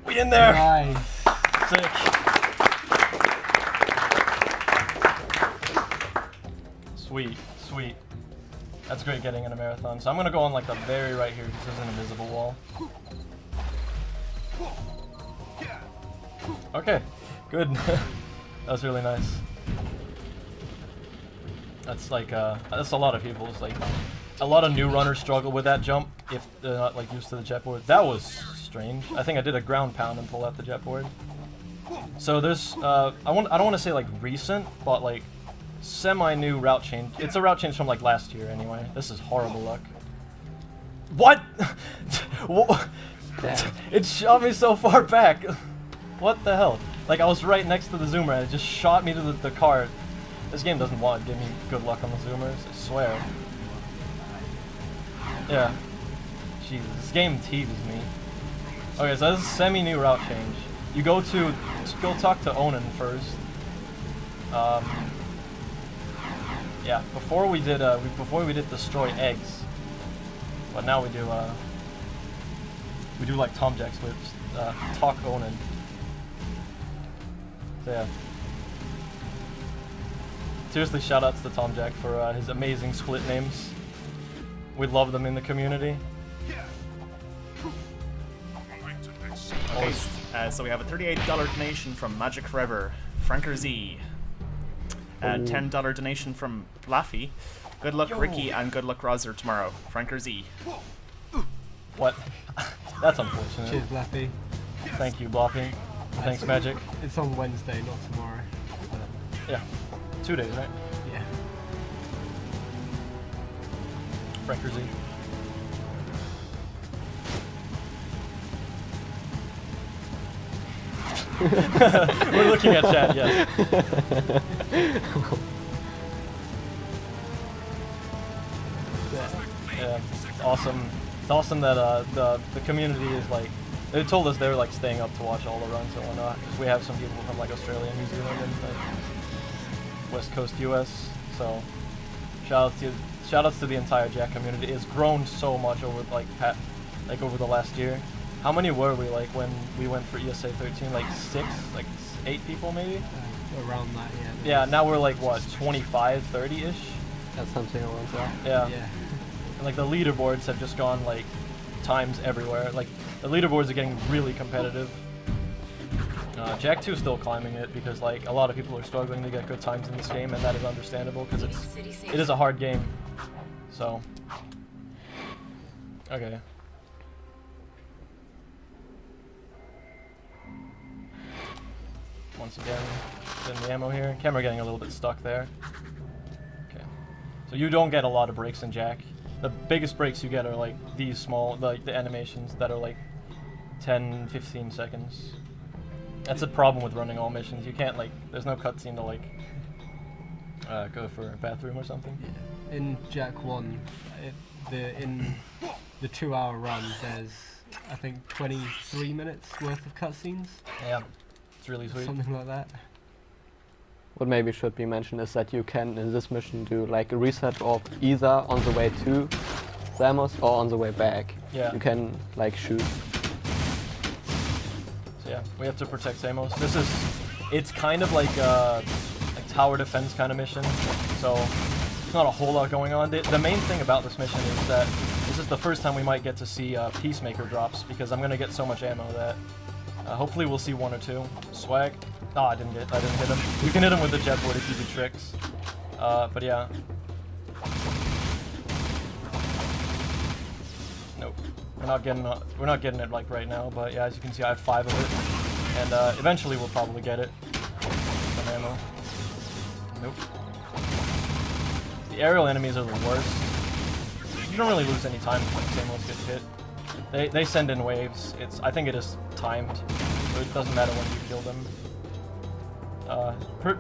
S7: We in there!
S6: Nice.
S7: Sick. Sweet, sweet. That's great getting in a marathon. So I'm gonna go on like the very right here because there's an invisible wall. Okay, good. That was really nice. That's like, that's a lot of people's, like, a lot of new runners struggle with that jump if they're not, like, used to the jetboard. That was strange. I think I did a ground pound and pulled out the jetboard. So there's, I don't want to say, like, recent, but, like, semi-new route change. It's a route change from, like, last year, anyway. This is horrible luck. What? It shot me so far back. What the hell? Like, I was right next to the zoomer and it just shot me to the car. This game doesn't want to give me good luck on the zoomers, I swear. Yeah. Jesus, this game teases me. Okay, so this is semi-new route change. You go talk to Onan first. Yeah, before we did destroy eggs. But now we do like Tom Jack's whips. Talk Onan. So yeah. Seriously, shoutouts to Tom Jack for his amazing split names. We love them in the community.
S1: Okay, so we have a $38 donation from Magic Forever, Franker Z. $10 donation from Laffy. Good luck, Ricky, and good luck, Rozer, tomorrow. Franker Z.
S7: What? That's unfortunate.
S6: Cheers, Blappy.
S7: Thank you, Bloppy. Thanks, Magic.
S6: It's on Wednesday, not tomorrow.
S7: Yeah. 2 days, right?
S6: Yeah.
S7: Franker Z. We're looking at chat, yes. Yeah, it's awesome. It's awesome that the community is like, they told us they were like staying up to watch all the runs and whatnot. Because we have some people from like Australia, New Zealand, and like West Coast US. So shoutouts to the entire Jack community. It's grown so much over over the last year. How many were we like when we went for ESA 13? Like 8 people maybe?
S6: Around that, yeah.
S7: Yeah, now we're like what, 25, 30-ish?
S8: That's something around that.
S7: Yeah.
S6: Yeah.
S7: And like the leaderboards have just gone like times everywhere. Like the leaderboards are getting really competitive. Jack 2 is still climbing it because like a lot of people are struggling to get good times in this game, and that is understandable because it is a hard game. So okay. Once again, getting the ammo here. Camera getting a little bit stuck there. Okay. So you don't get a lot of breaks in Jack. The biggest breaks you get are like these small, like the animations that are like 10, 15 seconds. That's a problem with running all missions. You can't like, there's no cutscene to like go for a bathroom or something.
S6: Yeah. In Jack 1, in the 2-hour run, there's I think 23 minutes worth of cutscenes.
S7: Yeah. It's really sweet.
S6: Something like that.
S8: What maybe should be mentioned is that you can, in this mission, do like a reset of either on the way to Samus or on the way back.
S7: Yeah.
S8: You can like shoot.
S7: So yeah, we have to protect Samus. It's kind of like tower defense kind of mission. So there's not a whole lot going on. The main thing about this mission is that this is the first time we might get to see Peacemaker drops, because I'm gonna get so much ammo that hopefully we'll see 1 or 2. Swag. Oh, I didn't hit him. You can hit him with the jetboard if you do tricks. But yeah. Nope. We're not getting it like right now, but yeah, as you can see, I have 5 of it. And eventually we'll probably get it. Some ammo. Nope. The aerial enemies are the worst. You don't really lose any time when Samuels gets hit. They send in waves. I think it is timed, so it doesn't matter when you kill them.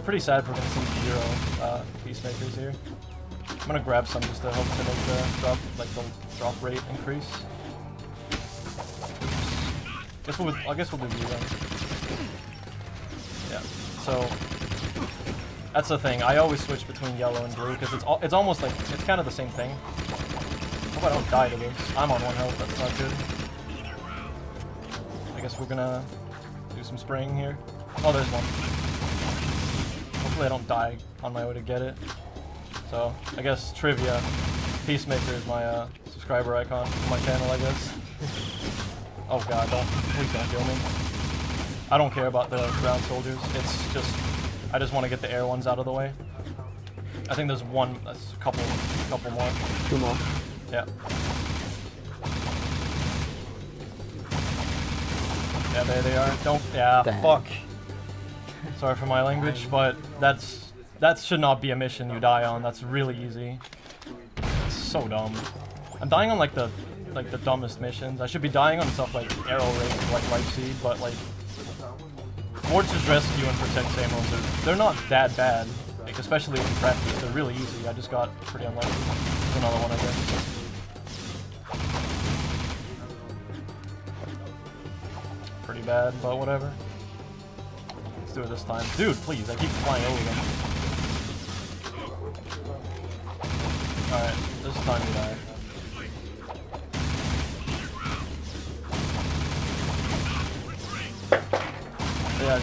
S7: Pretty sad if we're gonna see 0 peacemakers here. I'm gonna grab some just to help to make the drop rate increase. Oops. I guess we'll do blue then. Yeah. So that's the thing. I always switch between yellow and blue because it's almost like it's kind of the same thing. Hope I don't die to this. I'm on 1 health. That's not good. I guess we're gonna do some spraying here. Oh, there's one. Hopefully I don't die on my way to get it. So, I guess trivia, Peacemaker is my subscriber icon on my channel, I guess. Oh god, please don't kill me. I don't care about the ground soldiers, it's just, I just want to get the air ones out of the way. I think there's a couple more.
S8: 2 more.
S7: Yeah. Yeah, there they are.
S8: Damn.
S7: Fuck. Sorry for my language, but that should not be a mission you die on. That's really easy. It's so dumb. I'm dying on like the dumbest missions. I should be dying on stuff like Arrow Raid, like Life Seed, but like Fortress Rescue and Protect Samuels, they're not that bad. Like especially in practice, they're really easy. I just got pretty unlucky. There's another one, I guess. Pretty bad, but whatever. Let's do it this time. Dude, please, I keep flying over them. Alright, this time you die. Yeah,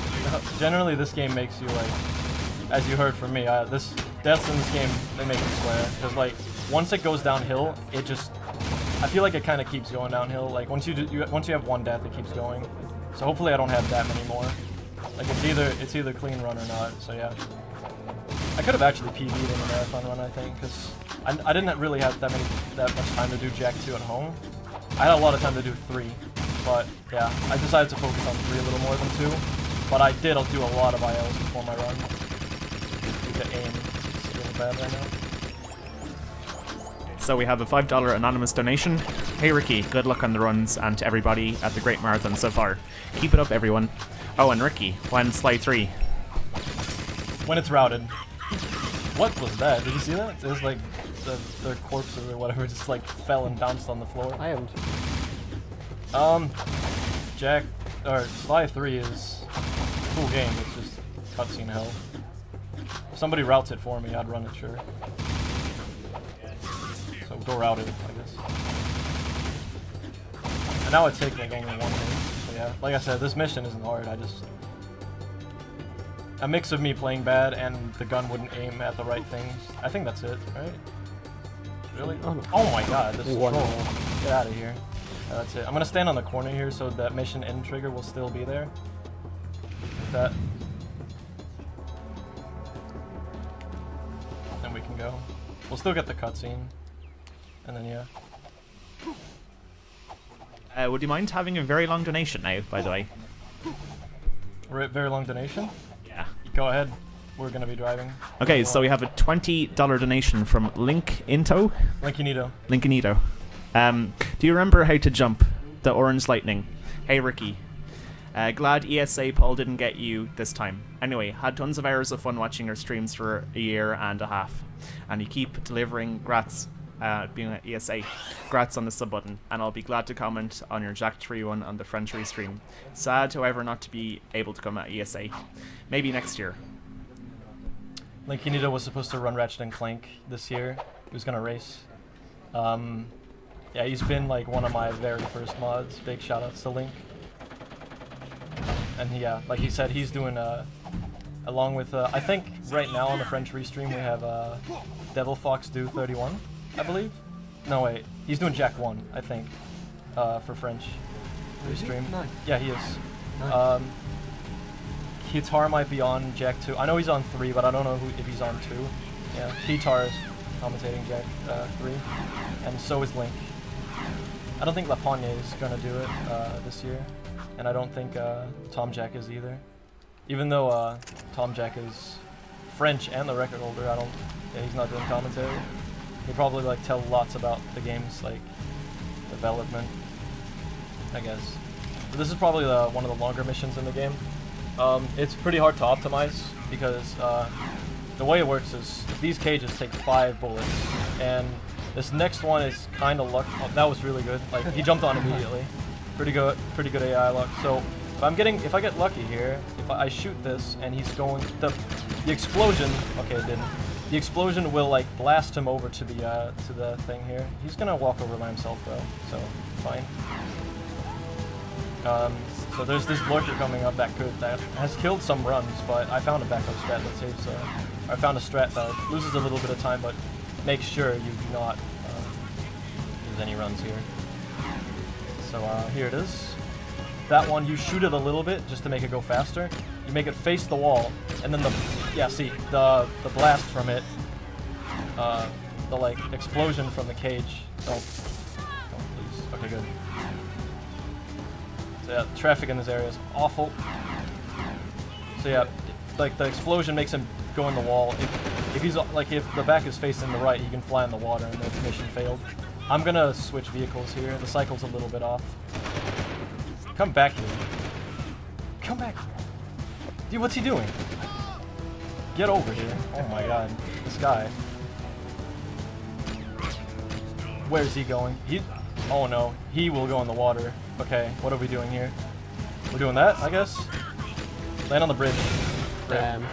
S7: generally this game makes you like, as you heard from me, deaths in this game, they make me swear. Because like, once it goes downhill, it just, I feel like it kind of keeps going downhill. Like once you have 1 death, it keeps going. So hopefully I don't have that many more. Like it's either clean run or not. So yeah, I could have actually PB'd in a marathon run, I think, because I didn't really have that much time to do Jak 2 at home. I had a lot of time to do 3, but yeah, I decided to focus on 3 a little more than 2. But I'll do a lot of ILs before my run. The aim is really bad right now.
S1: So we have a $5 anonymous donation. Hey Ricky, good luck on the runs and to everybody at the Great Marathon so far. Keep it up, everyone. Oh, and Ricky, when's Sly 3?
S7: When it's routed. What was that? Did you see that? It was like their corpses or whatever just like fell and bounced on the floor.
S8: I haven't.
S7: Sly 3 is a cool game. It's just cutscene hell. If somebody routes it for me, I'd run it, sure. So go route it, I guess. And now it takes like only 1 hit. So yeah, like I said, this mission isn't hard. A mix of me playing bad and the gun wouldn't aim at the right things. I think that's it, right? Really? Oh my god, this is troll. Get out of here. Yeah, that's it. I'm gonna stand on the corner here so that mission end trigger will still be there. Like that. Then we can go. We'll still get the cutscene. And then yeah.
S1: Would you mind having a very long donation now, by the way?
S7: Very long donation?
S1: Yeah.
S7: Go ahead. We're gonna be driving.
S1: Okay, so we have a $20 donation from Linkinito. Linkinito. Do you remember how to jump? The orange lightning. Hey Ricky. Glad ESA Paul didn't get you this time. Anyway, had tons of hours of fun watching your streams for a year and a half. And you keep delivering grats being at ESA. Grats on the sub button. And I'll be glad to comment on your Jak 3 one on the French restream. Sad, however, not to be able to come at ESA. Maybe next year.
S7: Linkinito was supposed to run Ratchet and Clank this year. He was gonna race. Yeah, he's been like one of my very first mods. Big shout outs to Link. And yeah, like he said, he's doing along with I think right now on the French restream we have Devil Fox Do 31, I believe. No wait, he's doing Jak 1, I think, for French restream.
S6: Nice.
S7: Yeah, he is.
S6: Nice.
S7: Kitar might be on Jak 2. I know he's on 3, but I don't know if he's on 2. Yeah, Kitar is commentating Jak 3, and so is Link. I don't think Lapogne is gonna do it this year, and I don't think Tom Jack is either. Even though Tom Jack is French and the record holder, yeah, he's not doing commentary. He'd probably like tell lots about the game's like development, I guess. But this is probably one of the longer missions in the game. It's pretty hard to optimize because the way it works is these cages take 5 bullets, and this next one is kind of luck. Oh, that was really good. Like he jumped on immediately. Pretty good AI luck. So if I get lucky here, if I shoot this and he's going the explosion. Okay, it didn't. The explosion will like blast him over to the thing here. He's gonna walk over by himself though, so fine. So there's this lurker coming up that has killed some runs, but I found a backup strat that saves. I found a strat that loses a little bit of time, but makes sure you do not lose any runs here. So here it is. That one, you shoot it a little bit just to make it go faster. You make it face the wall, and then the blast from it, the like explosion from the cage. Don't please. Okay, good. So yeah, traffic in this area is awful. So yeah, like the explosion makes him go in the wall. If he's like if the back is facing the right, he can fly in the water, and the mission failed. I'm gonna switch vehicles here. The cycle's a little bit off. Come back here. Come back. Dude, what's he doing? Get over here. Oh my god. This guy. Where's he going? Oh no. He will go in the water. Okay, what are we doing here? We're doing that, I guess? Land on the bridge.
S8: Damn.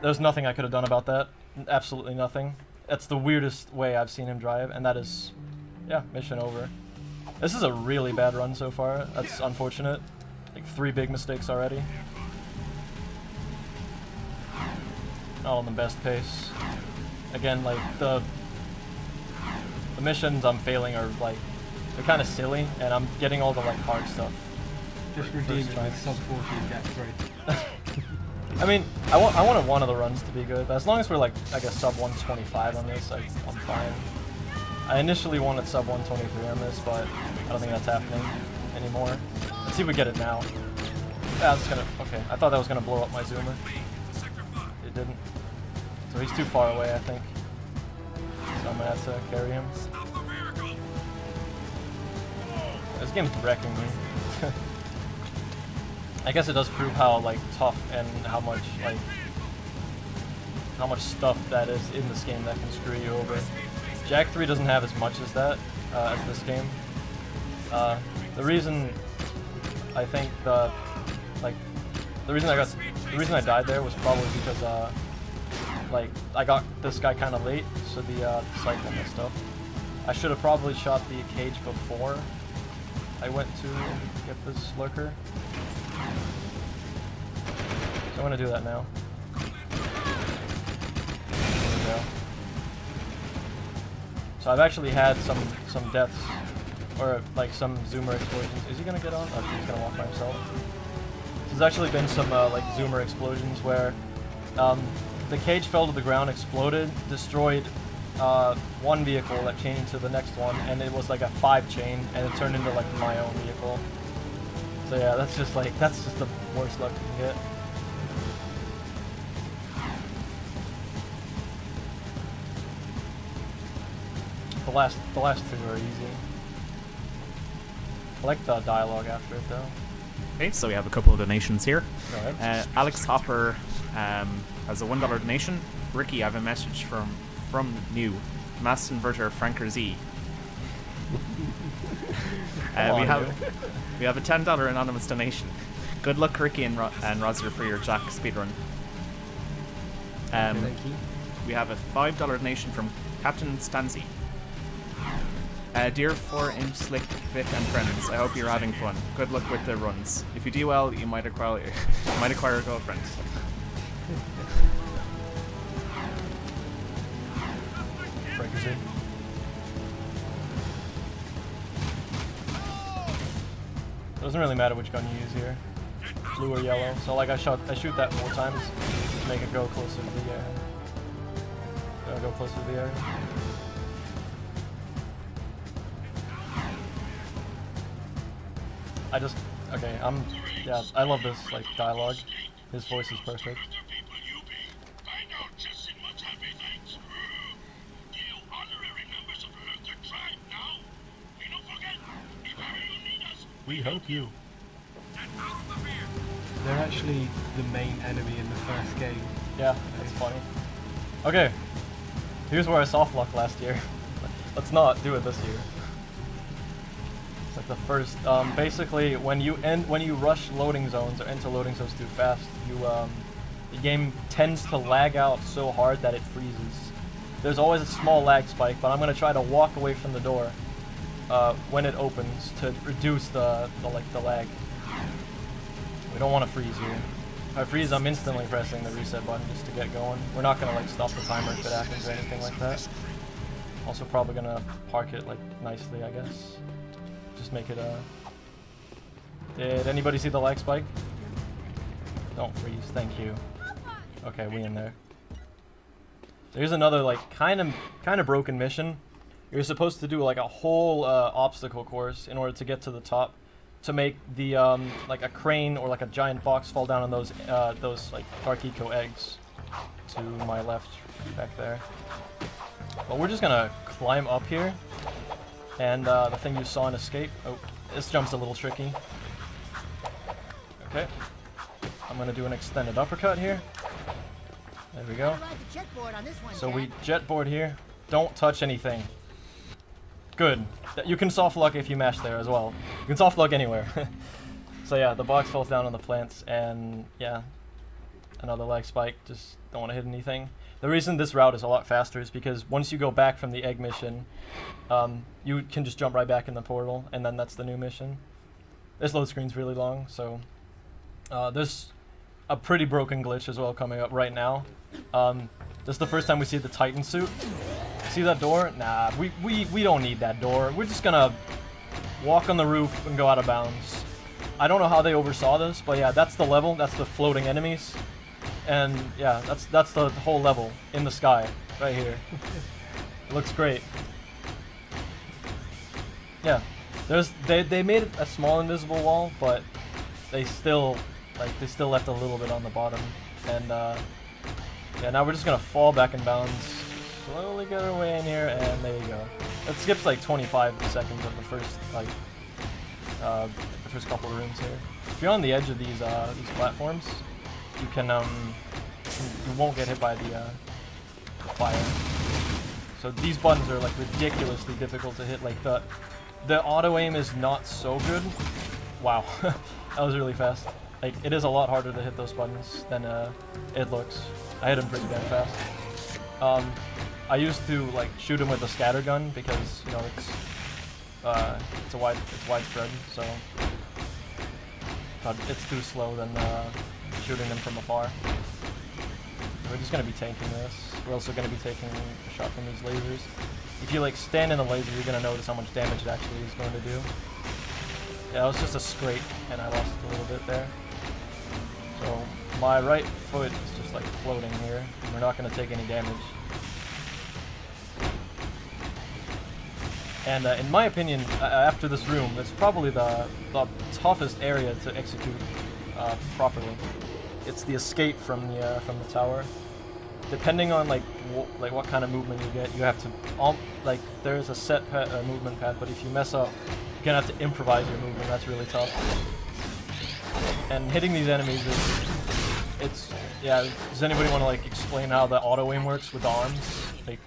S7: There's nothing I could have done about that. Absolutely nothing. That's the weirdest way I've seen him drive, and that is... yeah, mission over. This is a really bad run so far. That's unfortunate. Like 3 big mistakes already. Not on the best pace. Again, like the missions I'm failing are like they're kind of silly, and I'm getting all the like hard stuff.
S6: Just redeem it with sub 40 and get 3.
S7: I mean, I wanted one of the runs to be good, but as long as we're like I guess sub 125 on this, I'm fine. I initially wanted sub 123 on this, but I don't think that's happening anymore. Let's see if we get it now. Yeah, it's gonna. Okay, I thought that was gonna blow up my zoomer. It didn't. So he's too far away, I think. So I'm gonna have to carry him. This game's wrecking me. I guess it does prove how like tough and how much stuff that is in this game that can screw you over. Jak 3 doesn't have as much as that as this game. The reason I think the reason I died there was probably because like I got this guy kind of late, so the cycle messed up. I should have probably shot the cage before I went to get this lurker. So I'm gonna do that now. There we go. So I've actually had some deaths, or like some zoomer explosions. Is he gonna get on? Oh, he's gonna walk by himself. There's actually been some like zoomer explosions where the cage fell to the ground, exploded, destroyed one vehicle that chained to the next one, and it was like a 5 chain, and it turned into like my own vehicle. So yeah, that's just the worst luck you can get. The last 2 are easy. I like the dialogue after it though.
S1: Okay, so we have a couple of donations here.
S7: Go ahead.
S1: Alex Hopper has a $1 donation. Ricky, I have a message from new mass inverter Franker Z. We have a $10 anonymous donation. Good luck, Ricky and Rozer, for your Jack speedrun.
S6: Thank you.
S1: We have a $5 donation from Captain Stanzi. Dear 4-inch Slick, Vic and friends, I hope you're having fun. Good luck with the runs. If you do well, you might acquire a girlfriend.
S7: It doesn't really matter which gun you use here, blue or yellow. So like I shoot that 4 times to make it go closer to the area. Go closer to the area. Okay, yeah, I love this like dialogue. His voice is perfect. We help you.
S6: They're actually the main enemy in the first game.
S7: Yeah, that's funny. Okay, here's where I soft locked last year. Let's not do it this year. It's like the first. Basically, when you rush loading zones or enter loading zones too fast, the game tends to lag out so hard that it freezes. There's always a small lag spike, but I'm gonna try to walk away from the door when it opens to reduce the lag. We don't want to freeze here. If I freeze, I'm instantly pressing the reset button just to get going. We're not gonna like stop the timer if it happens or anything like that. Also, probably gonna park it like nicely, I guess. Just make it Did anybody see the lag spike? Don't freeze, thank you. Okay, we in there. There's another like kind of broken mission. You're supposed to do like a whole obstacle course in order to get to the top, to make the like a crane or like a giant box fall down on those like Dark Eco eggs to my left back there. But we're just gonna climb up here, and the thing you saw in Escape. Oh, this jump's a little tricky. Okay, I'm gonna do an extended uppercut here. There we go. So we jetboard here. Don't touch anything. Good. You can soft lock if you mash there as well. You can soft lock anywhere. So yeah, the box falls down on the plants, and yeah, another lag spike. Just don't want to hit anything. The reason this route is a lot faster is because once you go back from the egg mission, you can just jump right back in the portal, and then that's the new mission. This load screen's really long, so there's a pretty broken glitch as well coming up right now. This is the first time we see the Titan suit. See that door? Nah, we don't need that door. We're just gonna walk on the roof and go out of bounds. I don't know how they oversaw this, but yeah, that's the level. That's the floating enemies, and yeah, that's the whole level in the sky right here. It looks great. Yeah, they made a small invisible wall, but they still left a little bit on the bottom, and yeah, now we're just gonna fall back in bounds. Slowly get our way in here, and there you go. It skips like 25 seconds of the first the first couple of rooms here. If you're on the edge of these platforms, you can you won't get hit by the fire. So these buttons are like ridiculously difficult to hit. Like the auto aim is not so good. Wow, that was really fast. Like it is a lot harder to hit those buttons than it looks. I hit them pretty damn fast. I used to like shoot him with a scatter gun because you know it's widespread, so but it's too slow than shooting them from afar. We're just gonna be tanking this. We're also gonna be taking a shot from these lasers. If you like stand in the laser, you're gonna notice how much damage it actually is going to do. Yeah, it was just a scrape, and I lost a little bit there. So my right foot is just like floating here, and we're not gonna take any damage. And in my opinion, after this room, it's probably the toughest area to execute properly. It's the escape from the tower. Depending on like what kind of movement you get, you have to like there's a set movement path. But if you mess up, you're gonna have to improvise your movement. That's really tough. And hitting these enemies it's yeah. Does anybody want to like explain how the auto aim works with the arms? Like,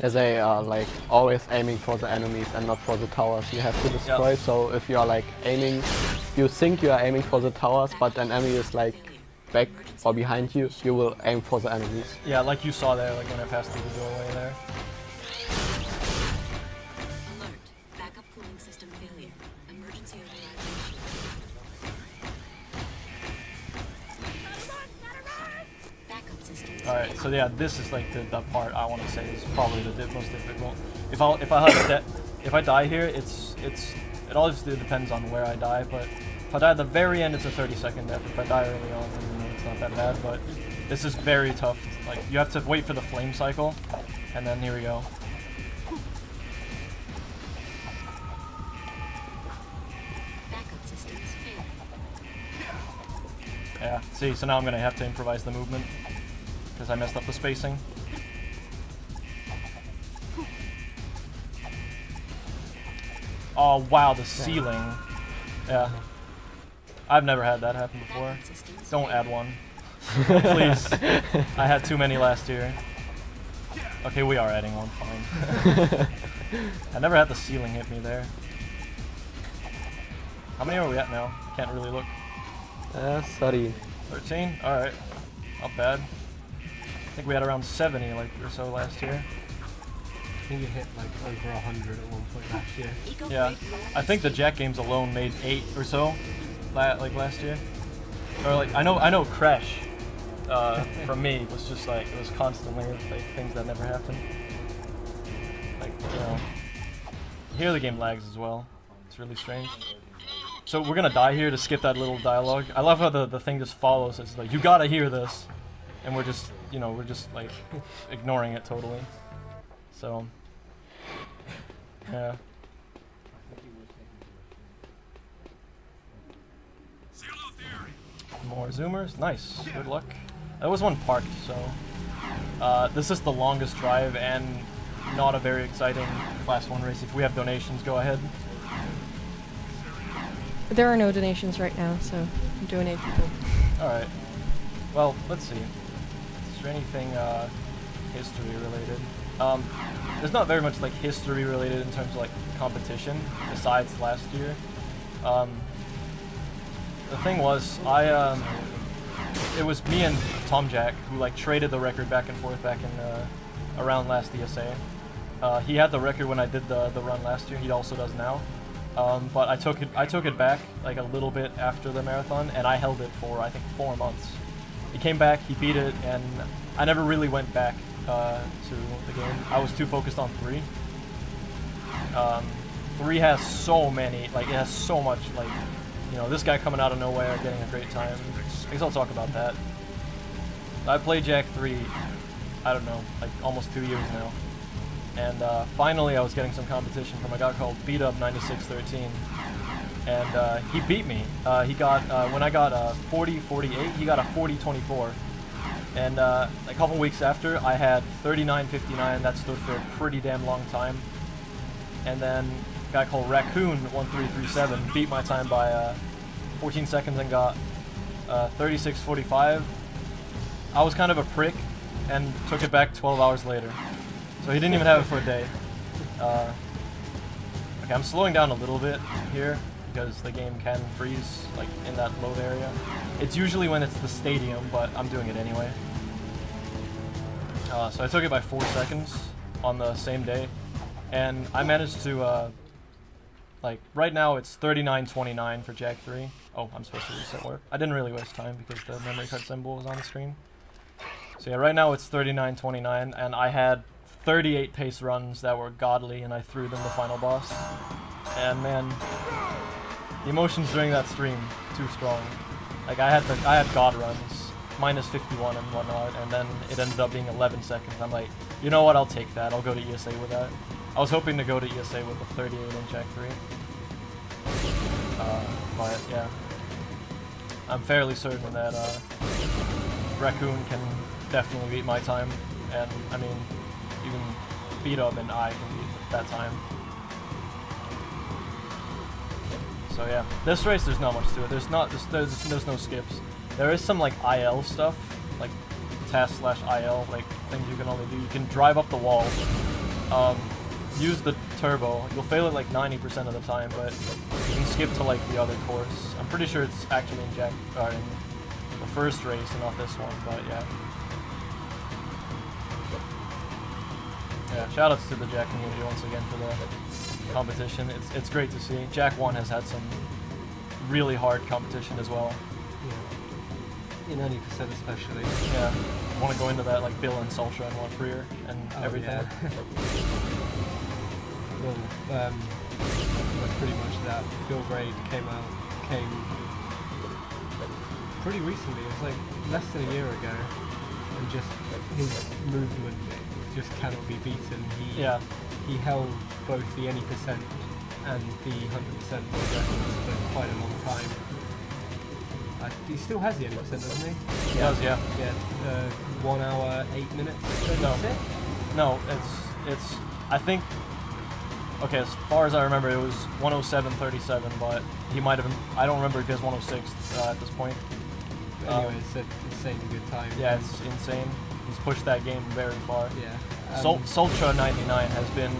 S8: as they are like always aiming for the enemies and not for the towers you have to destroy.
S7: Yeah.
S8: So if you are like aiming, you think you are aiming for the towers, but an enemy is like back or behind you, you will aim for the enemies.
S7: Yeah, like you saw there, like when I passed through the doorway there.
S2: Alert. Backup cooling system failure. Emergency override. Backup system.
S7: Alright, so yeah, this is like the part I want to say is probably the most difficult. If I die here, it all just depends on where I die. But if I die at the very end, it's a 30-second death. If I die early on, then it's not that bad. But this is very tough. Like you have to wait for the flame cycle, and then here we go.
S2: Backup systems failed.
S7: Yeah, see, so now I'm gonna have to improvise the movement because I messed up the spacing. Oh wow, the ceiling. Yeah. I've never had that happen before. Don't add one. Please. I had too many last year. Okay, we are adding one, fine. I never had the ceiling hit me there. How many are we at now? Can't really look.
S8: 30.
S7: 13? Alright. Not bad. I think we had around 70 like or so last year.
S6: I think you hit like over 100 at one point last year.
S7: Yeah. I think the Jack games alone made 8 or so like last year. Or like I know Crash from me was just like it was constantly like things that never happened. Like, you know. Here the game lags as well. It's really strange. So we're gonna die here to skip that little dialogue. I love how the thing just follows. It's like, you gotta hear this. And we're just, you know, we're just like ignoring it totally. So, yeah. More zoomers, nice, good luck. There was one parked, so this is the longest drive and not a very exciting Class 1 race. If we have donations, go ahead.
S9: There are no donations right now, so donate people.
S7: Alright. Well, let's see. Is there anything history related? There's not very much like history related in terms of like competition besides last year. The thing was, it was me and Tom Jack who like traded the record back and forth back in around last ESA. He had the record when I did the run last year. He also does now. But I took it back like a little bit after the marathon, and I held it for I think 4 months. He came back, he beat it, and I never really went back to the game. I was too focused on 3. 3 has so many, like it has so much, like, you know, this guy coming out of nowhere getting a great time. I guess I'll talk about that. I played Jack 3, I don't know, like almost 2 years now. And finally I was getting some competition from a guy called BeatUp9613. And he beat me. He got, when I got a 40-48, he got a 40-24. And a couple weeks after, I had 39-59. That stood for a pretty damn long time. And then a guy called Raccoon1337 beat my time by 14 seconds and got 36-45. I was kind of a prick and took it back 12 hours later. So he didn't even have it for a day. Okay, I'm slowing down a little bit here because the game can freeze like in that load area. It's usually when it's the stadium, but I'm doing it anyway. So I took it by 4 seconds on the same day, and I managed to like right now it's 39-29 for Jack 3. Oh, I'm supposed to reset warp. I didn't really waste time because the memory card symbol was on the screen. So yeah, right now it's 39-29, and I had 38 pace runs that were godly, and I threw them the final boss. And man, the emotions during that stream too strong. Like I had god runs, minus 51 and whatnot, and then it ended up being 11 seconds. I'm like, you know what? I'll take that. I'll go to ESA with that. I was hoping to go to ESA with the 38 in Jack 3. But yeah, I'm fairly certain that Raccoon can definitely beat my time, and I mean, even beat up and I can beat that time. So yeah, this race there's not much to it. There's no skips. There is some like IL stuff, like task/IL, like things you can only do. You can drive up the wall, use the turbo. You'll fail it like 90% of the time, but you can skip to like the other course. I'm pretty sure it's actually in in the first race and not this one, but yeah. Yeah, shoutouts to the Jack community once again for the competition. It's great to see. Jack 1 has had some really hard competition as well.
S6: Yeah. In any percent especially.
S7: Yeah. I want to go into that like Bill and Sultra and one career and everything.
S6: Yeah. Well, pretty much that. Bill Grade came pretty recently. It was like less than a year ago, and just his movement just cannot be beaten. He held both the any percent and the 100% records for quite a long time. He still has the 80%, doesn't he?
S7: He does, yeah.
S6: Yeah. 1 hour, 8 minutes.
S7: No. No, it's. I think. Okay, as far as I remember, it was 107.37, but he might have. I don't remember if he has 106 at this point.
S6: But anyway, it's an insanely good time.
S7: Yeah, it's insane. He's pushed that game very far.
S6: Yeah.
S7: Sultra99 has been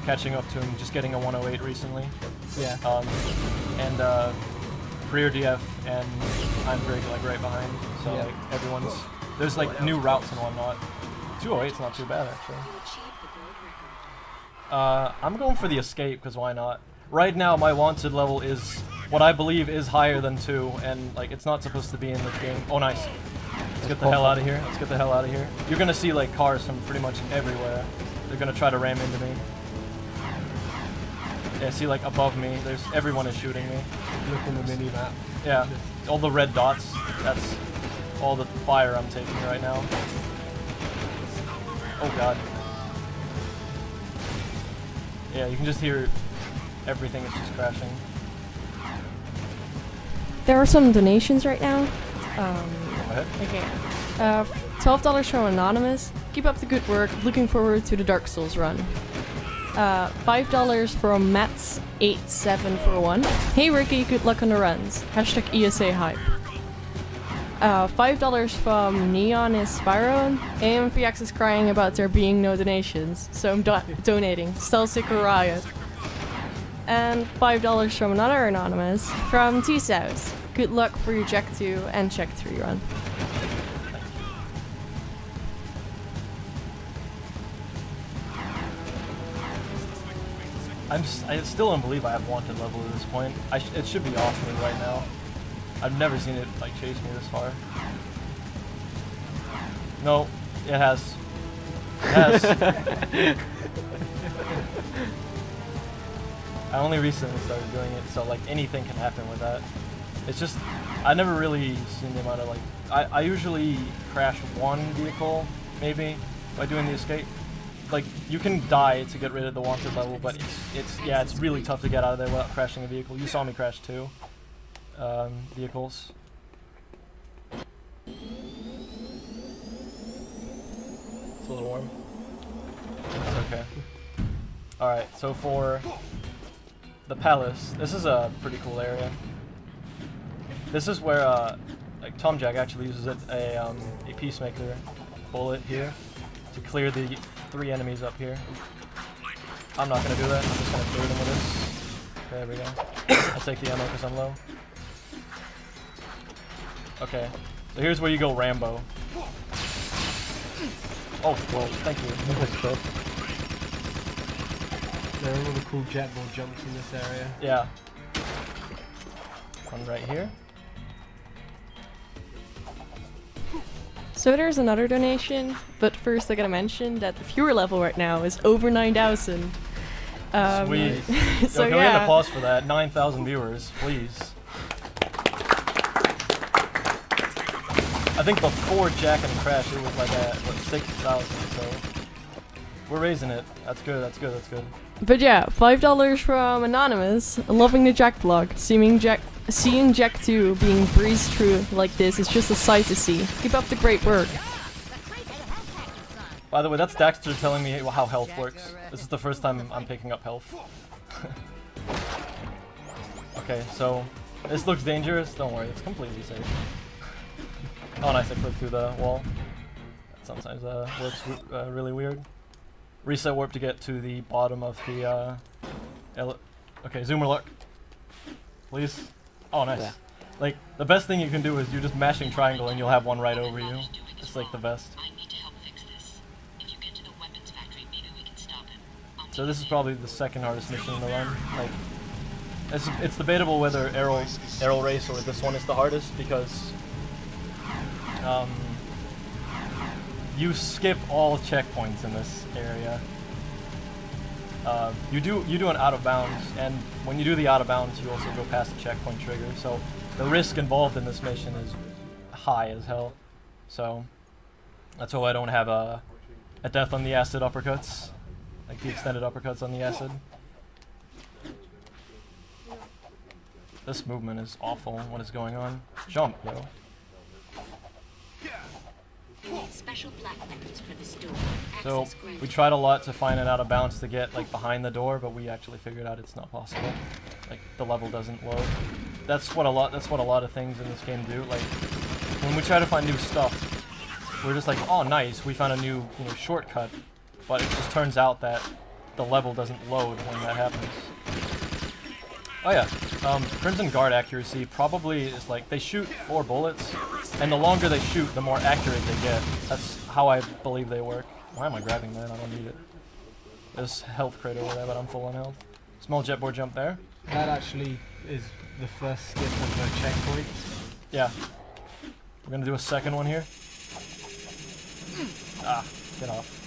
S7: catching up to him, just getting a 108 recently.
S6: Yeah.
S7: And Career DF and I'm right behind. So
S6: Yeah.
S7: like everyone's there's like new routes and whatnot. 208's not too bad actually. I'm going for the escape because why not? Right now my wanted level is what I believe is higher than 2, and like it's not supposed to be in this game. Oh nice. Let's get the hell out of here. Let's get the hell out of here. You're gonna see like cars from pretty much everywhere. They're gonna try to ram into me. Yeah, see like above me, everyone is shooting me.
S6: Look on the mini map.
S7: Yeah, all the red dots, that's all the fire I'm taking right now. Oh god. Yeah, you can just hear everything is just crashing.
S9: There are some donations right now.
S7: Go ahead.
S9: Okay. $12 from Anonymous. Keep up the good work. Looking forward to the Dark Souls run. $5 from Mats8741. Hey Ricky, good luck on the runs. Hashtag ESA hype. $5 from Neon is Spyro. AMVX is crying about there being no donations, so I'm donating. Stelsic or Riot. And $5 from another Anonymous from T-South. Good luck for your Jack 2 and Jack 3 run.
S7: I still don't believe I have wanted level at this point. It should be off me right now. I've never seen it like chase me this far. No, it has. It has. I only recently started doing it, so like anything can happen with that. It's just I never really seen the amount of like I usually crash one vehicle maybe by doing the escape. Like you can die to get rid of the wanted level, but it's really tough to get out of there without crashing a vehicle. You saw me crash 2 vehicles. It's a little warm. It's okay. Alright, so for the palace, this is a pretty cool area. This is where like Tom Jack actually uses a peacemaker bullet here to clear the 3 enemies up here. I'm not gonna do that, I'm just gonna clear them with this. Okay, there we go. I'll take the ammo because I'm low. Okay, so here's where you go Rambo. Oh, well, thank you.
S6: There are all the cool jetball jumps in this area.
S7: Yeah. One right here.
S9: So there's another donation, but first I gotta mention that the viewer level right now is over 9,000.
S7: Sweet.
S9: So
S7: Yo, can we get an
S9: yeah.
S7: applause for that? 9,000 viewers, please. I think before Jack and Crash it was like at 6,000, so we're raising it. That's good, that's good, that's good.
S9: But yeah, $5 from Anonymous, loving the Jack vlog. Seeing Jack 2 being breezed through like this is just a sight to see. Keep up the great work.
S7: By the way, that's Daxter telling me how health works. This is the first time I'm picking up health. Okay, so this looks dangerous. Don't worry, it's completely safe. Oh nice, I clipped through the wall. That sometimes works really weird. Reset warp to get to the bottom of the okay, zoomer look. Please. Oh nice.
S8: Yeah.
S7: Like the best thing you can do is you're just mashing triangle and you'll have one right over you. It's like the best. So this is probably the second hardest mission in the run. Like it's debatable whether Arrow Race or this one is the hardest because you skip all checkpoints in this area. You do an out of bounds, and when you do the out of bounds, you also go past the checkpoint trigger. So the risk involved in this mission is high as hell. So that's why I don't have a death on the acid uppercuts, like the extended uppercuts on the acid. This movement is awful. What is going on? Jump, yo.
S2: Special platforms for this door.
S7: So
S2: Access granted.
S7: we tried a lot to find it out of bounds to get like behind the door, but we actually figured out it's not possible. Like the level doesn't load. That's what a lot of things in this game do. Like when we try to find new stuff, we're just like, oh nice, we found a new shortcut, but it just turns out that the level doesn't load when that happens. Oh yeah, Crimson Guard accuracy probably is like, they shoot 4 bullets, and the longer they shoot, the more accurate they get. That's how I believe they work. Why am I grabbing that? I don't need it. There's health crate over there, but I'm full on health. Small jetboard jump there.
S6: That actually is the first skip of the checkpoint.
S7: Yeah. We're gonna do a second one here. Ah, get off.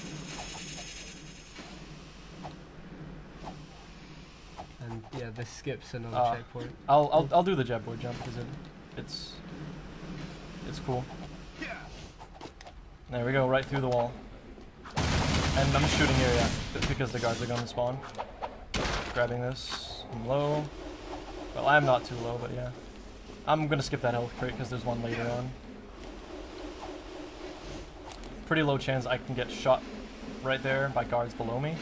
S6: And yeah, this skips another checkpoint.
S7: I'll do the jetboard jump because it's cool. There we go, right through the wall. And I'm shooting here, yeah, because the guards are gonna spawn. Grabbing this. I'm low. Well, I'm not too low, but yeah. I'm gonna skip that health crate because there's one later on. Pretty low chance I can get shot right there by guards below me.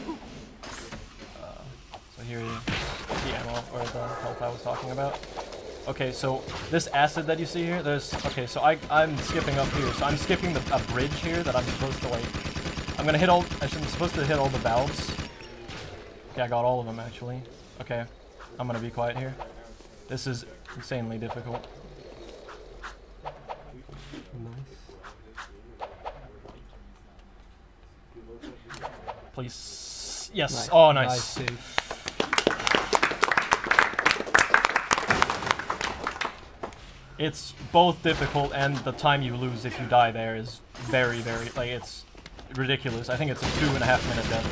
S7: So here is the ammo, or the health I was talking about. Okay, so this acid that you see here, okay, so I'm skipping up here. So I'm skipping a bridge here that I'm supposed to I'm supposed to hit all the valves. Okay, I got all of them actually. Okay, I'm gonna be quiet here. This is insanely difficult. Please. Yes. Nice. Oh, nice. It's both difficult, and the time you lose if you die there is very, very, like, it's ridiculous. I think it's a 2.5 minute death.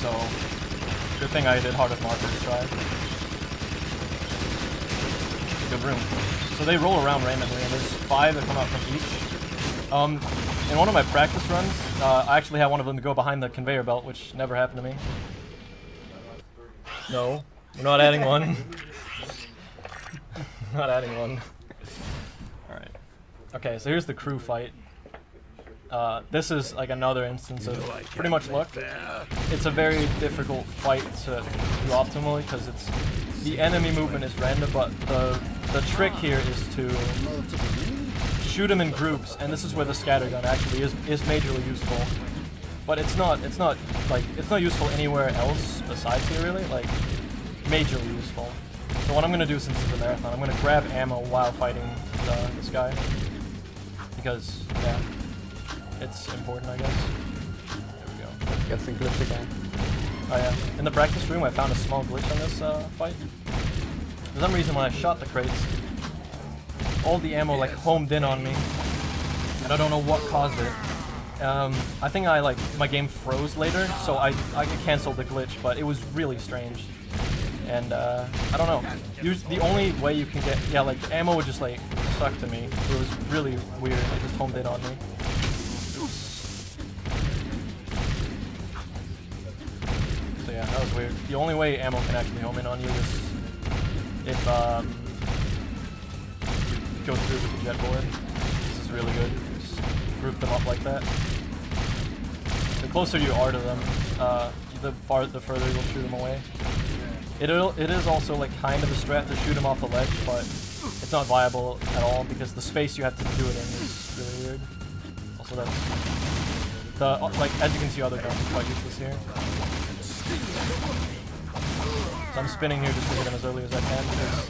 S7: So, good thing I did Heart of Martyrs try. Good room. So they roll around randomly, and there's 5 that come out from each. In one of my practice runs, I actually had one of them to go behind the conveyor belt, which never happened to me. No, we're not adding one. Not adding one. Alright. Okay, so here's the crew fight. This is like another instance of pretty much luck. It's a very difficult fight to do optimally because the enemy movement is random, but the trick here is to shoot them in groups, and this is where the scattergun actually is majorly useful. But it's not useful anywhere else besides here really, like majorly useful. So what I'm gonna do since it's a marathon, I'm gonna grab ammo while fighting this guy. Because, yeah, it's important, I guess. There we go.
S8: Gets the glitch again.
S7: Oh yeah. In the practice room, I found a small glitch on this fight. For some reason, when I shot the crates, all the ammo like homed in on me, and I don't know what caused it. I think my game froze later, so I canceled the glitch, but it was really strange. And I don't know. The only way you can get the ammo would just like suck to me. It was really weird. It just homed in on me. Oops. So yeah, that was weird. The only way ammo can actually home in on you is if you go through with the jetboard. This is really good. Just group them up like that. The closer you are to them, the further you'll shoot them away. It is also like kind of a strat to shoot him off the ledge, but it's not viable at all because the space you have to do it in is really weird. Also, as you can see, other guns are quite useless here. So I'm spinning here just to hit him as early as I can because,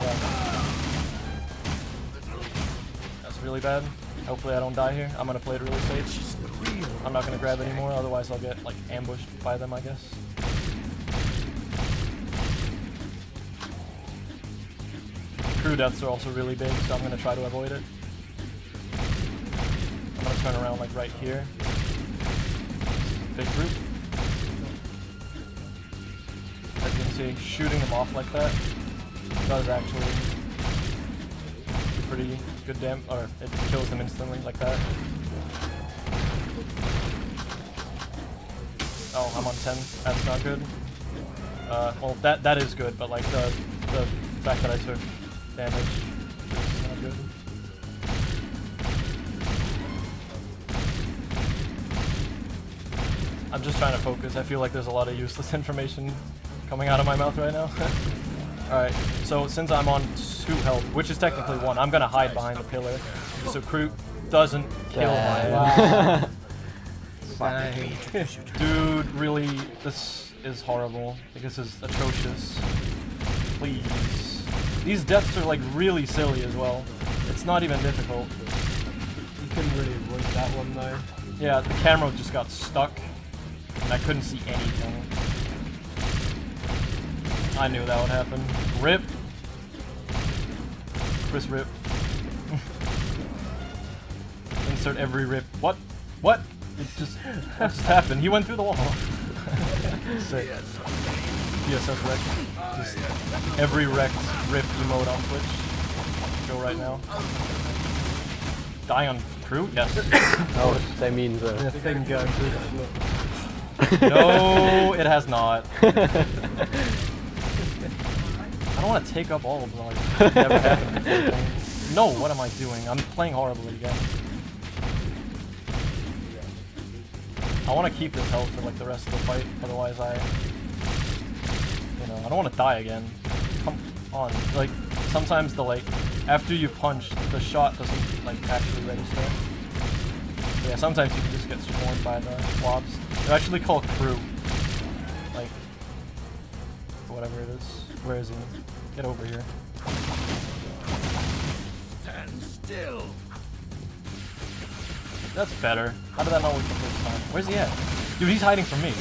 S7: yeah, that's really bad. Hopefully I don't die here. I'm gonna play it really safe. I'm not gonna grab anymore, otherwise I'll get like ambushed by them, I guess. Crew deaths are also really big, so I'm going to try to avoid it. I'm going to turn around like right here. Big group. As you can see, shooting them off like that does actually do pretty good or it kills them instantly like that. Oh, I'm on 10. That's not good. Well, that is good, but like the fact that I took damage. It's not good. I'm just trying to focus. I feel like there's a lot of useless information coming out of my mouth right now. Alright, so since I'm on 2 health, which is technically 1, I'm gonna hide behind the pillar. So Crew doesn't kill my... Dude, really, this is horrible. Like, this is atrocious. Please. These deaths are like really silly as well. It's not even difficult.
S6: You couldn't really avoid that one though.
S7: Yeah, the camera just got stuck. And I couldn't see anything. I knew that would happen. Rip. Chris Rip. Insert every rip. What? What? It just, what just happened? He went through the wall. Sick. PSS wreck. Just every wrecked rip emote on Twitch. Go right now. Die on Crew? Yes.
S8: Oh, they mean the
S6: thing going through the floor.
S7: No, it has not. I don't want to take up all of them. Like, never happened before. No, what am I doing? I'm playing horribly again. I want to keep this health for like the rest of the fight, otherwise I don't want to die again. Come on, like sometimes the after you punch, the shot doesn't like actually register. But yeah, sometimes you can just get swarmed by the mobs. They're actually called Crew. Like whatever it is. Where is he? Get over here.
S5: Stand still.
S7: That's better. How did that not work the first time? Where's he at? Dude, he's hiding from me.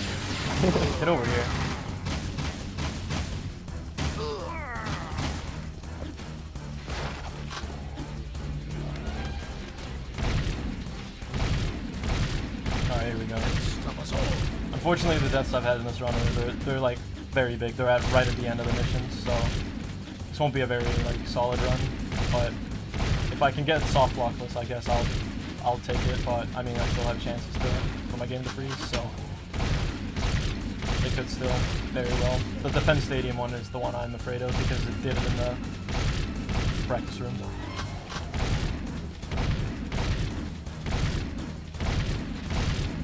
S7: Get over here. Alright, here we go. Unfortunately, the deaths I've had in this run, they're like very big. They're right at the end of the missions, so this won't be a very like solid run. But if I can get soft blockless, I guess I'll take it, but I mean I still have chances for my game to freeze, so it could still very well. The Defense Stadium one is the one I'm afraid of because it did it in the practice room.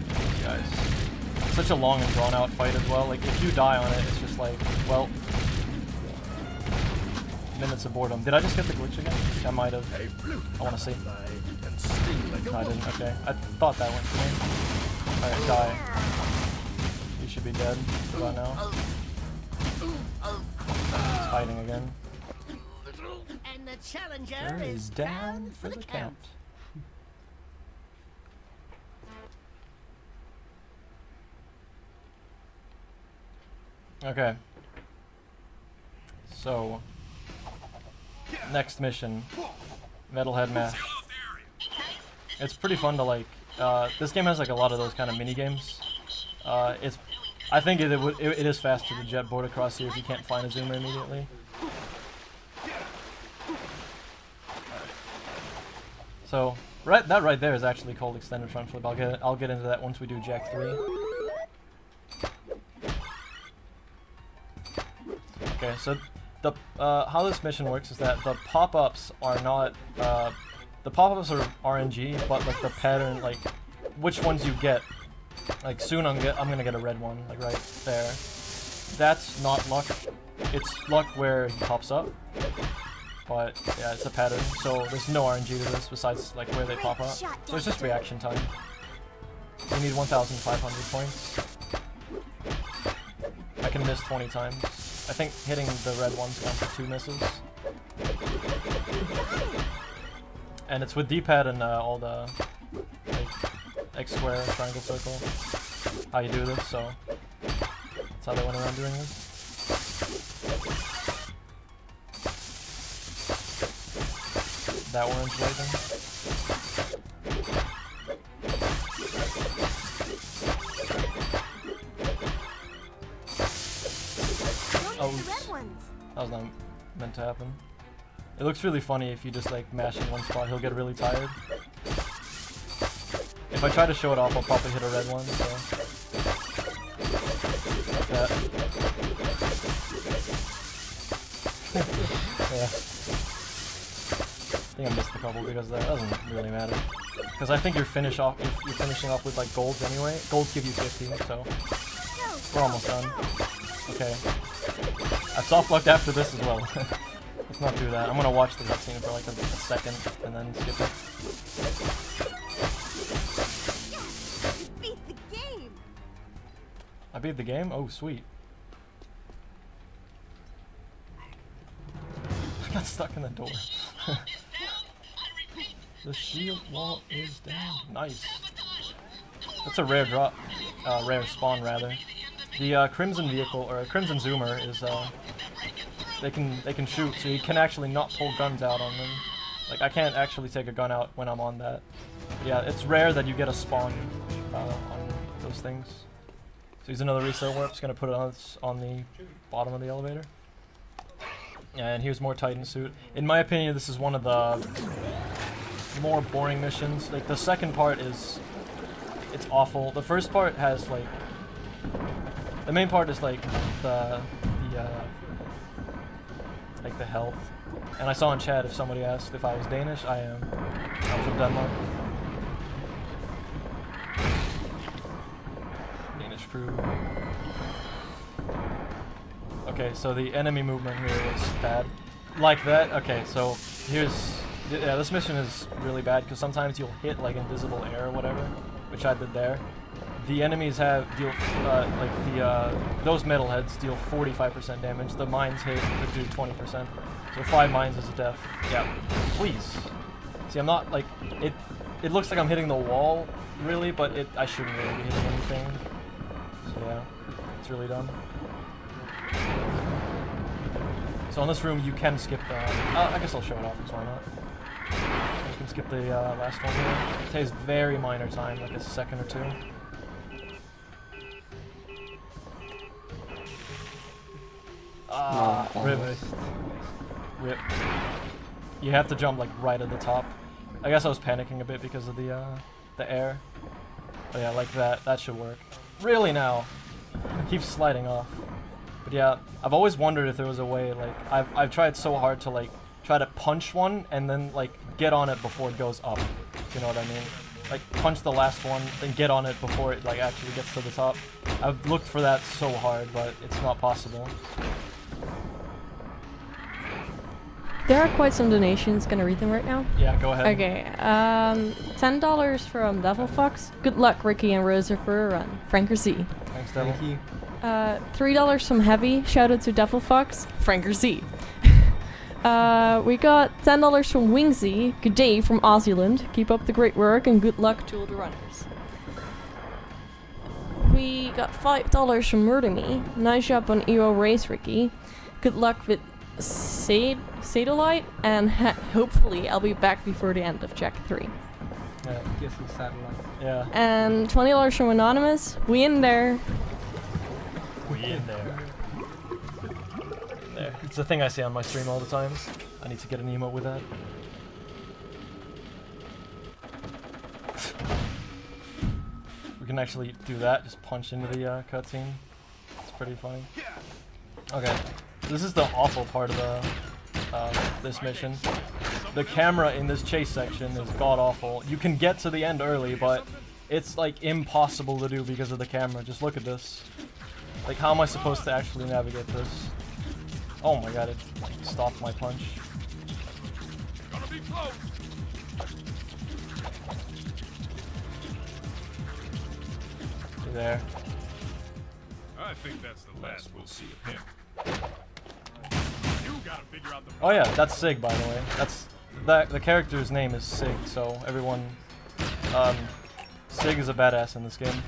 S7: These guys. Such a long and drawn out fight as well. Like if you die on it, it's just like, well, minutes of boredom. Did I just get the glitch again? I might have. I want to see. No, I didn't. Okay. I thought that went for me. Alright, die. You should be dead about now. He's hiding again.
S3: And the challenger is
S7: down for the count. Okay. So, next mission. Metalhead Mash. It's pretty fun to like, this game has like a lot of those kind of mini games. I think it is faster to jet board across here if you can't find a zoomer immediately. So, that right there is actually called extended front flip. I'll get into that once we do Jack 3. Okay, so the how this mission works is that the pop-ups are not the pop-ups are RNG, but like the pattern, like which ones you get, like soon I'm gonna get a red one, like right there. That's not luck. It's luck where he pops up. But yeah, it's a pattern, so there's no RNG to this besides like where they pop up. So it's just reaction time. You need 1,500 points. I can miss 20 times. I think hitting the red ones counts for 2 misses. And it's with D-pad and all the like, X square, triangle, circle. How you do this, so that's how they went around doing this. That orange lighting. Oh, that was not meant to happen. It looks really funny if you just like mash in one spot, he'll get really tired. If I try to show it off, I'll probably hit a red one, so. Like that. Yeah. I think I missed a couple because that doesn't really matter. Because I think you're finishing off with like golds anyway. Golds give you 50, so we're almost done. Okay. I soft-locked after this as well. Let's not do that. I'm gonna watch the cutscene for like a second and then skip it.
S3: Beat the game.
S7: I beat the game? Oh, sweet. I got stuck in the door. The shield wall is down. Nice. That's a rare drop. Rare spawn, rather. The Crimson vehicle, or Crimson Zoomer, is they can shoot, so you can actually not pull guns out on them. Like, I can't actually take a gun out when I'm on that. Yeah, it's rare that you get a spawn on those things. So here's another reset warp. Just gonna put it on the bottom of the elevator. And here's more Titan suit. In my opinion, this is one of the more boring missions. Like, the second part it's awful. The first part has like, the main part is like the health. And I saw in chat if somebody asked if I was Danish. I am. I'm from Denmark. Danish crew. Okay, so the enemy movement here is bad. Like that? Okay, so here's... Yeah, this mission is really bad because sometimes you'll hit like invisible air or whatever, which I did there. The enemies those metalheads deal 45% damage. The mines hit do 20%. So 5 mines is a death. Yeah, please. See, I'm not like it looks like I'm hitting the wall, really, but I shouldn't really be hitting anything. So yeah, it's really dumb. So in this room, you can skip the... I guess I'll show it off, because why not? You can skip the last one here. It takes very minor time, like a second or two. Ah, rip. Rip. You have to jump like right at the top. I guess I was panicking a bit because of the air. But yeah, like that. That should work. Really now? It keeps sliding off. But yeah, I've always wondered if there was a way, like, I've tried so hard to like try to punch one and then like get on it before it goes up. If you know what I mean? Like punch the last one, then get on it before it like actually gets to the top. I've looked for that so hard, but it's not possible.
S9: There are quite some donations. Gonna read them right now.
S7: Yeah, go ahead.
S9: Okay. $10 from Devil Fox. Good luck, Ricky and Rosa, for a run. Franker C.
S7: Thanks, Devil.
S6: Thank you.
S9: $3 from Heavy. Shout out to Devil Fox. Franker C. We got $10 from Wingsy. Good day from Aussie. Keep up the great work and good luck to all the runners. We got $5 from Murder Me. Nice job on EO Race, Ricky. Good luck with Satellite, and hopefully I'll be back before the end of Jack 3.
S7: Yeah.
S6: Get some satellite.
S7: Yeah.
S9: And $20 from Anonymous. We in there.
S7: We in there. There. It's the thing I say on my stream all the time. I need to get an emote with that. We can actually do that, just punch into the cutscene. It's pretty funny. Okay, this is the awful part of the this mission. The camera in this chase section is god-awful. You can get to the end early, but it's like impossible to do because of the camera. Just look at this. Like, how am I supposed to actually navigate this? Oh my god, it stopped my punch.
S4: Gonna be close.
S7: There.
S4: I think that's the last we'll see of him. You gotta figure out the...
S7: Oh yeah, that's Sig, by the way. The character's name is Sig, so everyone... Sig is a badass in this game.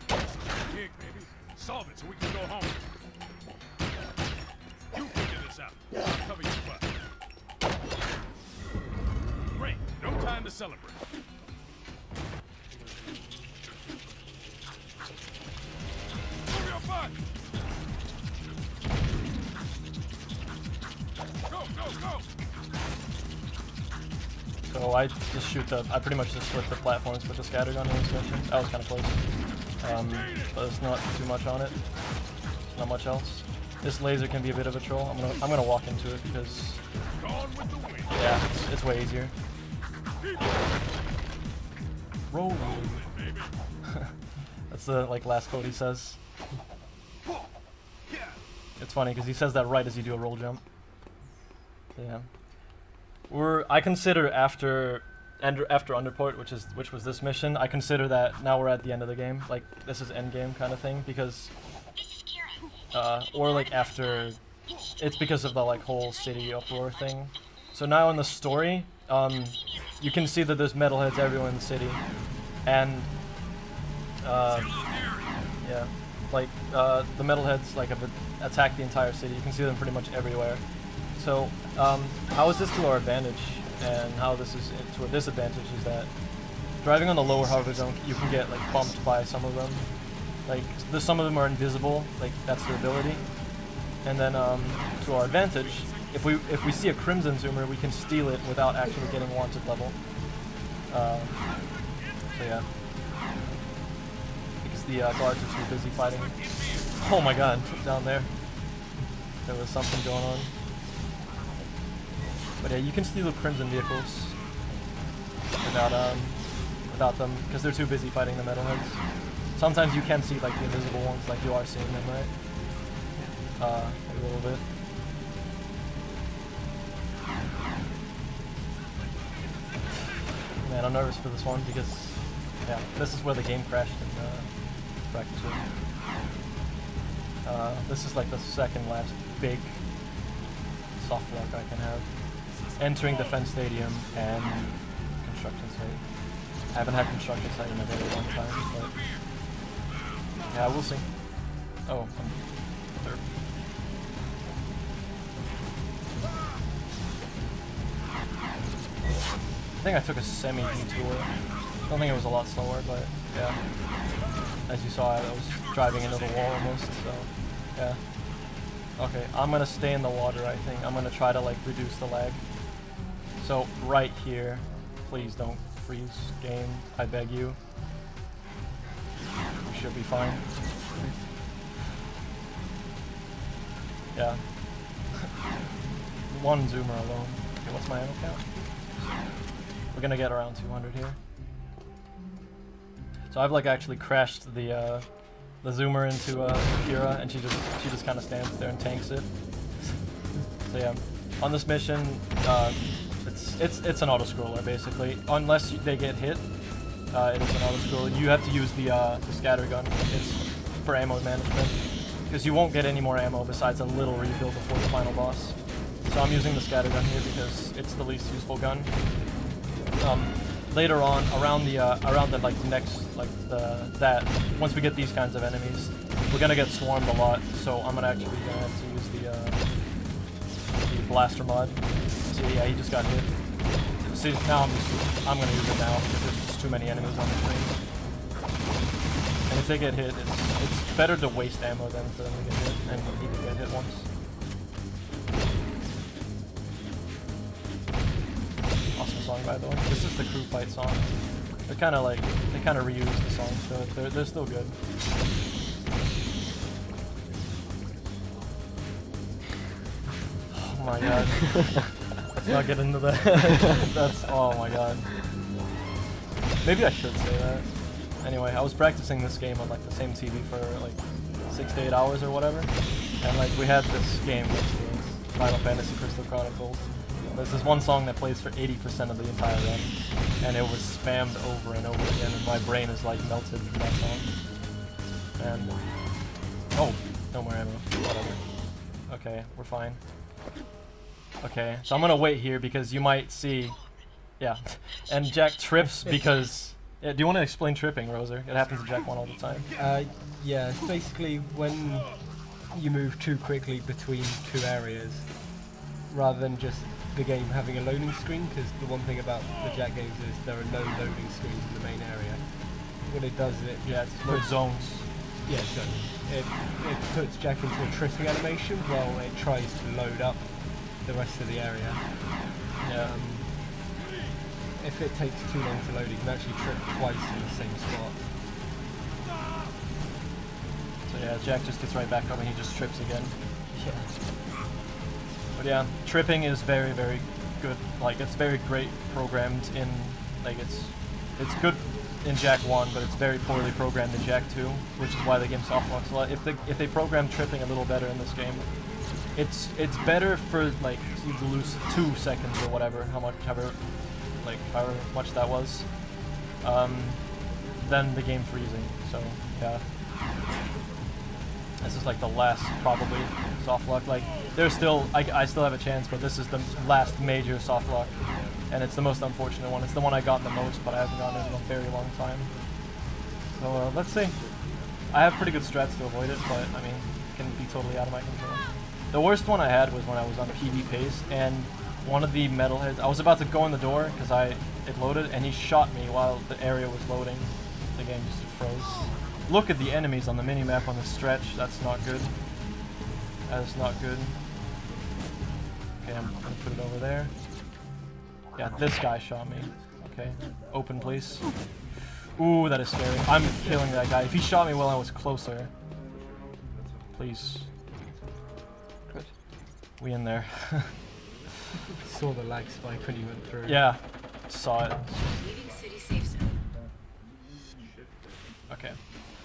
S4: Gig, baby. Solve it so we can go home. You figure this out. I'll cover your butt. Great. No time to celebrate. Move your butt. Go, go, go.
S7: So I just I pretty much just split the platforms with the scattergun in this mission. That was kind of close. But there's not too much on it. Not much else. This laser can be a bit of a troll. I'm gonna walk into it because yeah, it's way easier. Roll. That's the like last quote he says. It's funny because he says that right as you do a roll jump. Yeah. I consider after Underport, which was this mission, I consider that now we're at the end of the game. Like this is end game kind of thing because or like after it's because of the like whole city uproar thing. So now in the story, you can see that there's metalheads everywhere in the city, and yeah, like the metalheads like have attacked the entire city. You can see them pretty much everywhere. So how is this to our advantage, and how this is to our disadvantage is that driving on the lower Harvard Zone, you can get like bumped by some of them. Like some of them are invisible, like that's their ability. And then to our advantage, if we see a Crimson Zoomer, we can steal it without actually getting wanted level. So yeah, because the guards are too busy fighting. Oh my god, down there was something going on. But yeah, you can steal Crimson vehicles without them, because they're too busy fighting the metalheads. Sometimes you can see like the invisible ones, like you are seeing them, right? A little bit. Man, I'm nervous for this one because, yeah, this is where the game crashed in practice. This is like the second last big soft lock I can have. Entering Defense Stadium and Construction Site. I haven't had Construction Site in a very long time, but yeah, we'll see. Oh, I'm third. I think I took a semi-detour. I don't think it was a lot slower, but yeah. As you saw, I was driving into the wall almost, so yeah. Okay, I'm gonna stay in the water, I think. I'm gonna try to like reduce the lag. So right here, please don't freeze game, I beg you. We should be fine. Yeah. One zoomer alone. Okay, what's my ammo count? We're gonna get around 200 here. So I've like actually crashed the zoomer into Kira, and she just kind of stands there and tanks it. So yeah, on this mission, it's an auto scroller basically. Unless they get hit, it is an auto scroller. You have to use the scatter gun. It's for ammo management because you won't get any more ammo besides a little refill before the final boss. So I'm using the scatter gun here because it's the least useful gun. Later on, around the like next once we get these kinds of enemies, we're gonna get swarmed a lot. So I'm gonna have to use the blaster mod. So yeah, he just got hit. See, now I'm gonna use it now because there's just too many enemies on the screen. And if they get hit, it's better to waste ammo than for them to get hit, and he can get hit once. Awesome song, by the way. This is the crew fight song. They kind of reuse the songs, so they're still good. Oh my god. Let's not get into that. That's, oh my god. Maybe I should say that. Anyway, I was practicing this game on like the same TV for like 6 to 8 hours or whatever, and like we had this game, which was Final Fantasy Crystal Chronicles. There's this one song that plays for 80% of the entire run, and it was spammed over and over again, and my brain is like melted from that song. And oh, no more ammo. Whatever. Okay, we're fine. Okay, so I'm gonna wait here because you might see, yeah. And Jack trips because. Yeah, do you want to explain tripping, Roser? It happens to Jack 1 all the time.
S6: Yeah, it's basically when you move too quickly between two areas, rather than just the game having a loading screen, because the one thing about the Jack games is there are no loading screens in the main area. What it does is it
S7: puts zones.
S6: Yeah, so it puts Jack into a tripping animation while it tries to load up the rest of the area.
S7: Yeah.
S6: If it takes too long to load, you can actually trip twice in the same spot.
S7: So yeah, Jack just gets right back up and he just trips again.
S6: Yeah.
S7: But yeah, tripping is very, very good. Like, it's very great programmed in, like, it's good in Jack 1, but it's very poorly programmed in Jack 2, which is why the game softlock's a lot. If they program tripping a little better in this game, it's better for, like, you to lose 2 seconds or whatever, however much that was, than the game freezing. So yeah, this is like the last probably softlock. Like, there's still I still have a chance, but this is the last major softlock, and it's the most unfortunate one. It's the one I got the most, but I haven't gotten it in a very long time. So let's see. I have pretty good strats to avoid it, but I mean, it can be totally out of my control. The worst one I had was when I was on PV pace, and one of the metalheads, I was about to go in the door because it loaded, and he shot me while the area was loading. The game just froze. Look at the enemies on the minimap on the stretch. That's not good. That is not good. Okay, I'm gonna put it over there. Yeah, this guy shot me. Okay, open please. Ooh, that is scary. I'm killing that guy. If he shot me while I was closer. Please.
S8: Good.
S7: We in there.
S6: Saw the lag spike when you went through.
S7: Yeah, saw it.
S2: Leaving city safe zone.
S7: Okay,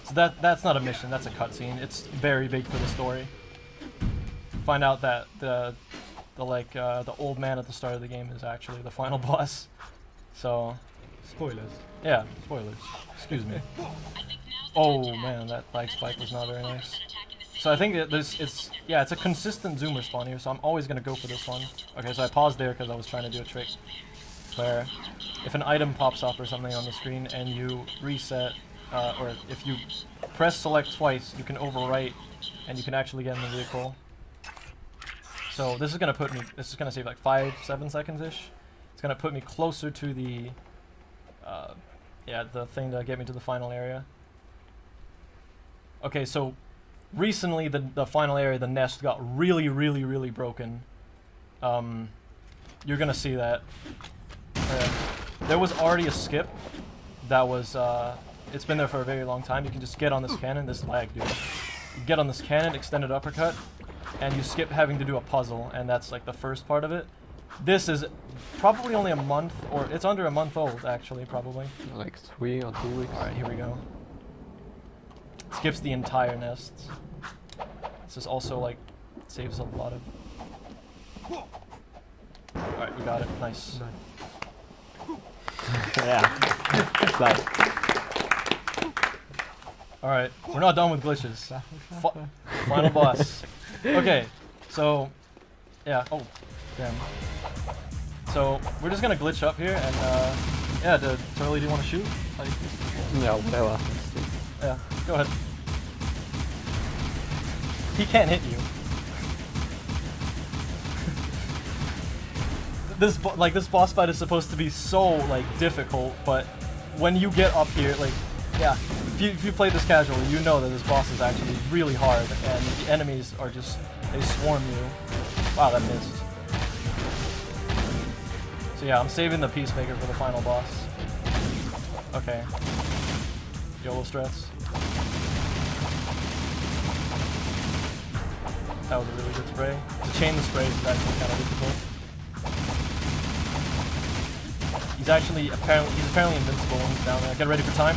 S7: so that's not a mission. That's a cutscene. It's very big for the story. Find out that the old man at the start of the game is actually the final boss. So,
S6: Spoilers.
S7: yeah, spoilers. Excuse me. Oh man, that lag spike was not very nice. So I think it's a consistent zoomer spawn here, so I'm always gonna go for this one. Okay, so I paused there because I was trying to do a trick where if an item pops up or something on the screen and you reset, or if you press select twice, you can overwrite and you can actually get in the vehicle. So this is gonna save like 5-7 seconds ish. It's gonna put me closer to the the thing to get me to the final area. Okay, so recently the final area, the nest, got really, really, really broken. You're gonna see that. There was already a skip that was it's been there for a very long time. You can just get on this cannon. This lag, dude. You get on this cannon, extended uppercut, and you skip having to do a puzzle, and that's like the first part of it. This is probably only a month, or it's under a month old actually, probably.
S8: Like 3 or 2 weeks.
S7: Alright, here we go. Skips the entire nest. This is also like saves a lot of. Alright, we got it. Nice.
S8: Yeah. Nice.
S7: Alright, we're not done with glitches. Final boss. Okay, so yeah. Oh, damn. So we're just gonna glitch up here, and yeah. Turley, do you want to shoot? Like,
S8: Yeah, whatever.
S7: yeah, go ahead. He can't hit you. This boss fight is supposed to be so like difficult, but when you get up here, like, yeah, if you play this casually, you know that this boss is actually really hard, and the enemies are just, they swarm you. Wow, that missed. So yeah, I'm saving the Peacemaker for the final boss. Okay. YOLO strats. That was a really good spray. To chain the sprays is actually kind of difficult. He's apparently invincible when he's down there. Get ready for time.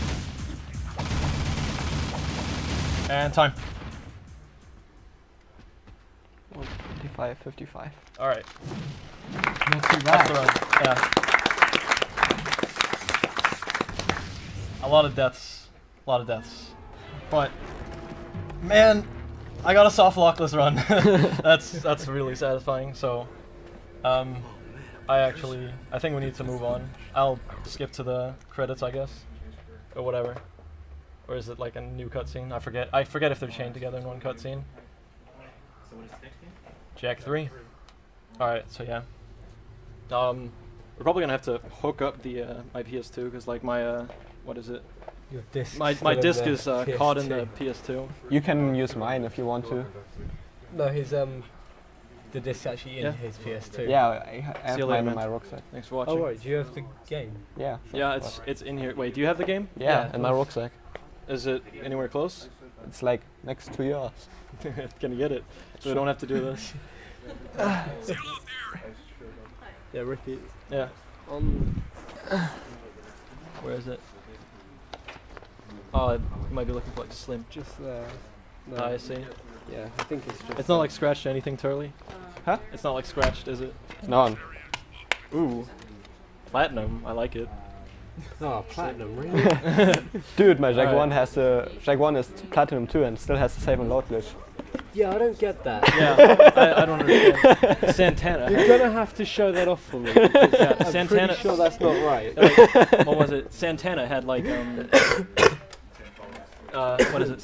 S7: And time.
S8: 55.
S7: Alright.
S6: Not too
S7: That's the
S6: bad.
S7: run. Yeah. A lot of deaths. But man, I got a soft lockless run. That's really satisfying. So I think we need to move on. I'll skip to the credits, I guess. Or whatever. Or is it like a new cutscene? I forget if they're chained together in one cutscene. Jack 3. Alright, so yeah. We're probably gonna have to hook up the my PS2 because like my what is it?
S6: Your disc.
S7: My disc is caught in the PS2.
S8: You can use mine if you want to.
S6: No, his the disc's actually in
S7: Yeah.
S6: his PS2.
S8: Yeah, I have
S7: See you later,
S8: mine in
S7: man.
S8: my rucksack.
S7: Thanks for watching.
S6: Oh right, do you have the game?
S8: Yeah.
S7: Yeah, it's in here. Wait, do you have the game?
S8: Yeah, in my rucksack.
S7: Is it anywhere close?
S8: It's like next to yours.
S7: Can you get it? So we don't have to do this.
S4: Sail off there!
S7: Yeah, Ricky.
S6: Yeah.
S7: Where is it? Oh, you might be looking for like Slim.
S6: Just there. No.
S7: I see.
S6: Yeah, I think it's just.
S7: It's not like scratched anything, Turley?
S8: Huh?
S7: It's not like scratched, is it?
S8: None.
S7: Ooh. Platinum, I like it.
S6: Oh, platinum, really?
S8: Dude, my Jag
S7: Alright.
S8: 1 has the Jag 1 is platinum too and still has the save and load glitch.
S6: Yeah, I don't get that.
S7: Yeah, I don't understand. Santana.
S6: You're gonna have to show that off for me. Because
S7: Yeah,
S6: I'm
S7: Santana.
S6: pretty sure that's not right.
S7: Like, what was it? Santana had like what is it?